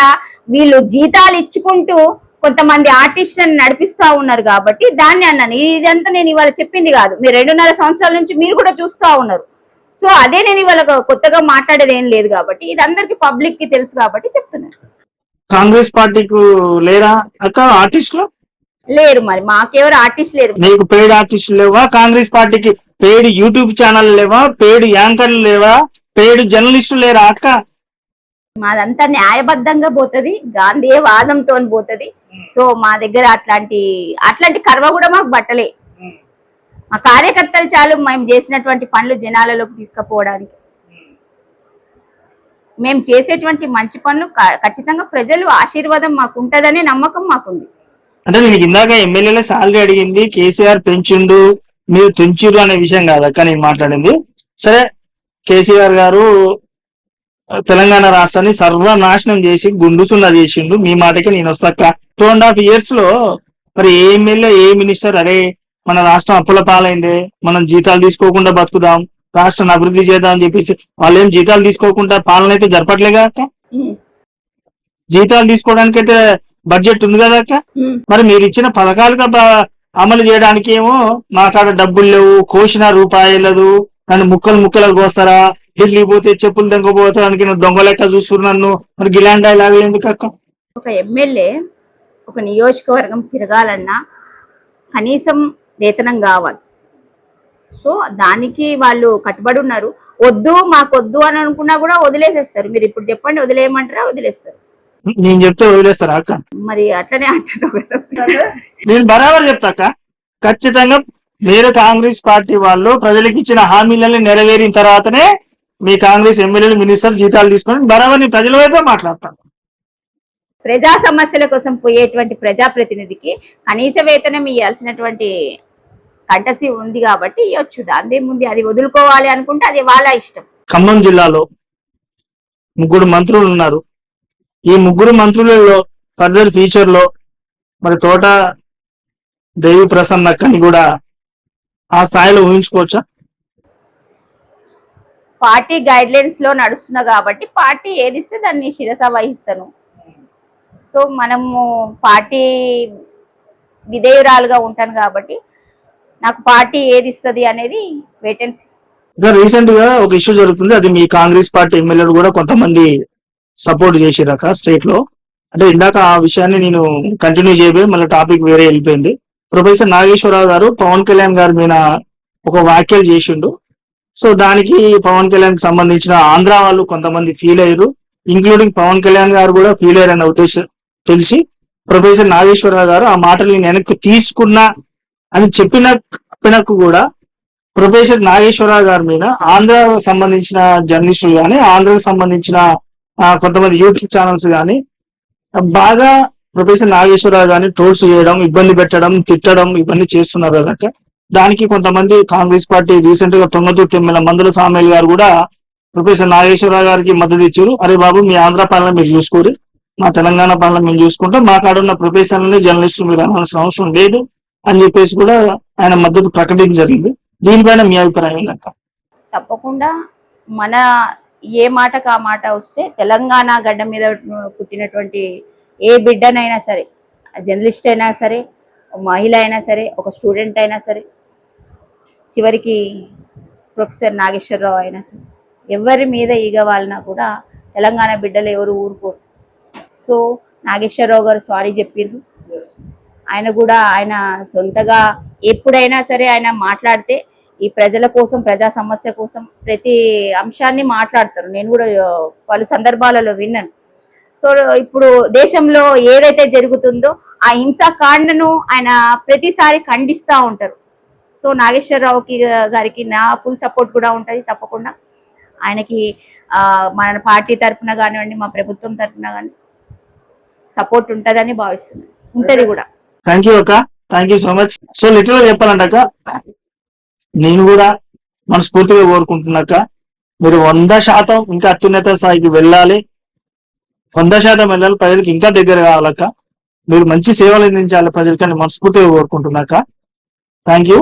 వీళ్ళు జీతాలు ఇచ్చుకుంటూ కొంతమంది ఆర్టిస్టులను నడిపిస్తా ఉన్నారు కాబట్టి దాన్ని అన్నాను. ఇదంతా నేను ఇవాళ చెప్పింది కాదు, మీరు 2.5 సంవత్సరాల నుంచి మీరు కూడా చూస్తా ఉన్నారు. సో అదే నేను ఇవాళ కొత్తగా మాట్లాడేది ఏం లేదు కాబట్టి ఇది అందరికి పబ్లిక్ కి తెలుసు కాబట్టి చెప్తున్నాను. కాంగ్రెస్ పార్టీకి లేరా అక్క ఆర్టిస్టులు? లేరు, మరి మాకెవరు ఆర్టిస్ట్ లేరు. నీకు పెయిడ్ ఆర్టిస్టులు లేవా? కాంగ్రెస్ పార్టీకి పెయిడ్ యూట్యూబ్ ఛానల్ లేవా? పెయిడ్ యాంకర్లు లేవా? పెయిడ్ జర్నలిస్టులు లేరా అక్క? మాదంతా న్యాయబద్ధంగా పోతుంది, గాంధీ వాదంతో పోతుంది. సో మా దగ్గర అట్లాంటి కర్వ కూడా మాకు బట్టలే. మా కార్యకర్తలు చాలు మేము చేసినటువంటి పనులు జనాలలోకి తీసుకుపోవడానికి. మేము చేసేటువంటి మంచి పనులు ఖచ్చితంగా ప్రజలు ఆశీర్వాదం మాకు ఉంటదనే నమ్మకం మాకుంది. అంటే నేను ఇందాక ఎమ్మెల్యేల శాలరీ అడిగింది, కేసీఆర్ పెంచుండు మీరు తుంచిరు అనే విషయం కాదక్క నేను మాట్లాడింది. సరే, కేసీఆర్ గారు తెలంగాణ రాష్ట్రాన్ని సర్వనాశనం చేసి గుండుసున్నా చేసిండు, మీ మాటకి నేను వస్తాక 2.5 years లో మరి ఏ ఎమ్మెల్యే ఏ మినిస్టర్ అరే మన రాష్ట్రం అప్పుల పాలైందే, మనం జీతాలు తీసుకోకుండా బతుకుదాం, రాష్ట్రాన్ని అభివృద్ధి చేద్దాం అని చెప్పేసి వాళ్ళు ఏం జీతాలు తీసుకోకుండా పాలన అయితే జరపట్లేగా అక్క? జీతాలు తీసుకోవడానికి అయితే బడ్జెట్ ఉంది కదా అక్క? మరి మీరు ఇచ్చిన పథకాలుగా అమలు చేయడానికి ఏమో మా కాడ డబ్బులు లేవు, కోసిన రూపాయి లేదు, నన్ను ముక్కలు కోస్తారా, ఢిల్లీ పోతే చెప్పులు దొంగపోతానికి దొంగ లెక్క చూస్తున్నారు నన్ను, మరి గిలాంటి డైలాగులు ఎందుకు అక్క? ఒక ఎమ్మెల్యే ఒక నియోజకవర్గం తిరగాలన్నా కనీసం వేతనం కావాలి. సో దానికి వాళ్ళు కట్టుబడి ఉన్నారు. మాకొద్దు అని అనుకున్నా కూడా వదిలేసేస్తారు. మీరు ఇప్పుడు చెప్పండి, వదిలేయమంటారా? వదిలేస్తారు. నేను చెప్తే వదిలేస్తారా అక్క? మరి అట్లనే అంటున్నావు కదా. నేను బరాబర్ చెప్తా అక్క. ఖచ్చితంగా మీరు కాంగ్రెస్ పార్టీ వాళ్ళు ప్రజలకు ఇచ్చిన హామీలను నెరవేరిన తర్వాతనే మీ కాంగ్రెస్ ఎమ్మెల్యేలు మినిస్టర్ జీతాలు తీసుకొని బరాబర్ నేను ప్రజల వైపే మాట్లాడతాను. ప్రజా సమస్యల కోసం పోయేటువంటి ప్రజాప్రతినిధికి కనీస వేతనం ఇవ్వాల్సినటువంటి కంటసి ఉంది కాబట్టి ఇవ్వచ్చు. దాందేముంది, అది వదులుకోవాలి అనుకుంటే అది వాళ్ళ ఇష్టం. ఖమ్మం జిల్లాలో 3 మంత్రులు ఉన్నారు. ఈ 3 మంత్రులలో ఫర్దర్ ఫ్యూచర్ లో మరి తోట దేవి ప్రసన్నక్కని కూడా ఆ స్థాయిలో ఊహించుకోవచ్చా? పార్టీ గైడ్ లైన్స్ లో నడుస్తున్నా కాబట్టి పార్టీ ఏది ఇస్తే దాన్ని శిరస వహిస్తాను. సో మనము పార్టీ విధేయురాలుగా ఉంటాను కాబట్టి నాకు పార్టీ ఏది ఇస్తుంది అనేది వేటెన్సీ. ఇంకా రీసెంట్ గా ఒక ఇష్యూ జరుగుతుంది, అది మీ కాంగ్రెస్ పార్టీ ఎమ్మెల్యేలు కూడా కొంతమంది సపోర్ట్ చేసిరాక స్టేట్ లో. అంటే ఇందాక ఆ విషయాన్ని నేను కంటిన్యూ చేయబోయి మళ్ళీ టాపిక్ వేరే వెళ్ళిపోయింది. ప్రొఫెసర్ నాగేశ్వరరావు గారు పవన్ కళ్యాణ్ గారి మీద ఒక వ్యాఖ్యలు చేసిండు. సో దానికి పవన్ కళ్యాణ్ కి సంబంధించిన ఆంధ్ర వాళ్ళు కొంతమంది ఫీల్ అయ్యారు, ఇంక్లూడింగ్ పవన్ కళ్యాణ్ గారు కూడా ఫీల్ అయ్యారు అన్న ఉద్దేశం తెలిసి ప్రొఫెసర్ నాగేశ్వరరావు గారు ఆ మాటలు నేను వెనక్కి తీసుకున్నా అని చెప్పినకు కూడా ప్రొఫెసర్ నాగేశ్వరరావు గారి మీద ఆంధ్రకు సంబంధించిన జర్నలిస్టులు కానీ, ఆంధ్రకు సంబంధించిన కొంతమంది యూట్యూబ్ ఛానల్స్ కానీ బాగా ప్రొఫెసర్ నాగేశ్వరరావు గారిని ట్రోల్స్ చేయడం, ఇబ్బంది పెట్టడం, తిట్టడం ఇవన్నీ చేస్తున్నారు కదక్క. దానికి కొంతమంది కాంగ్రెస్ పార్టీ రీసెంట్ గా తొంగతుర్తి ఎమ్మెల్యే మందుల సామేల్ గారు కూడా ప్రొఫెసర్ నాగేశ్వరరావు గారికి మద్దతు ఇచ్చారు. అరే బాబు, మీ ఆంధ్ర పాలన మీరు చూసుకోరు, మా తెలంగాణ పాలన మేము చూసుకుంటాం, మా కాడున్న ప్రొఫెసర్లని జర్నలిస్టులు మీరు అనాల్సిన అవసరం లేదు అని చెప్పేసి కూడా ఆయన మద్దతు ప్రకటించడం జరిగింది. దీనిపైన మీ అభిప్రాయం ఏంటక్క? తప్పకుండా మన ఏ మాటకు ఆ మాట వస్తే తెలంగాణ గడ్డ మీద పుట్టినటువంటి ఏ బిడ్డనైనా సరే, జర్నలిస్ట్ అయినా సరే, మహిళ అయినా సరే, ఒక స్టూడెంట్ అయినా సరే, చివరికి ప్రొఫెసర్ నాగేశ్వరరావు అయినా సరే, ఎవరి మీద ఈగవాలన్నా కూడా తెలంగాణ బిడ్డలు ఎవరు ఊరుకోరు. సో నాగేశ్వరరావు గారు సారీ చెప్పిండ్రు. ఆయన కూడా ఆయన సొంతగా ఎప్పుడైనా సరే ఆయన మాట్లాడితే ఈ ప్రజల కోసం, ప్రజా సమస్య కోసం ప్రతి అంశాన్ని మాట్లాడతారు. నేను కూడా పలు సందర్భాలలో విన్నాను. సో ఇప్పుడు దేశంలో ఏదైతే జరుగుతుందో ఆ హింసాకాండను ఆయన ప్రతిసారి ఖండిస్తూ ఉంటారు. సో నాగేశ్వరరావుకి గారికి నా ఫుల్ సపోర్ట్ కూడా ఉంటుంది. తప్పకుండా ఆయనకి మన పార్టీ తరఫున కానివ్వండి, మా ప్రభుత్వం తరఫున కానీ సపోర్ట్ ఉంటుందని భావిస్తున్నాను. ఉంటది కూడా. థ్యాంక్ యూ అక్క, thank you so much. So literal చెప్పాలంట అక్క, నేను కూడా మనస్ఫూర్తిగా కోరుకుంటున్నాక మీరు 100% ఇంకా అత్యున్నత స్థాయికి వెళ్ళాలి, 100% వెళ్ళాలి, ప్రజలకు ఇంకా దగ్గర కావాలక్క, మీరు మంచి సేవలు అందించాలి ప్రజలకి అని మనస్ఫూర్తిగా కోరుకుంటున్నాక. Thank you.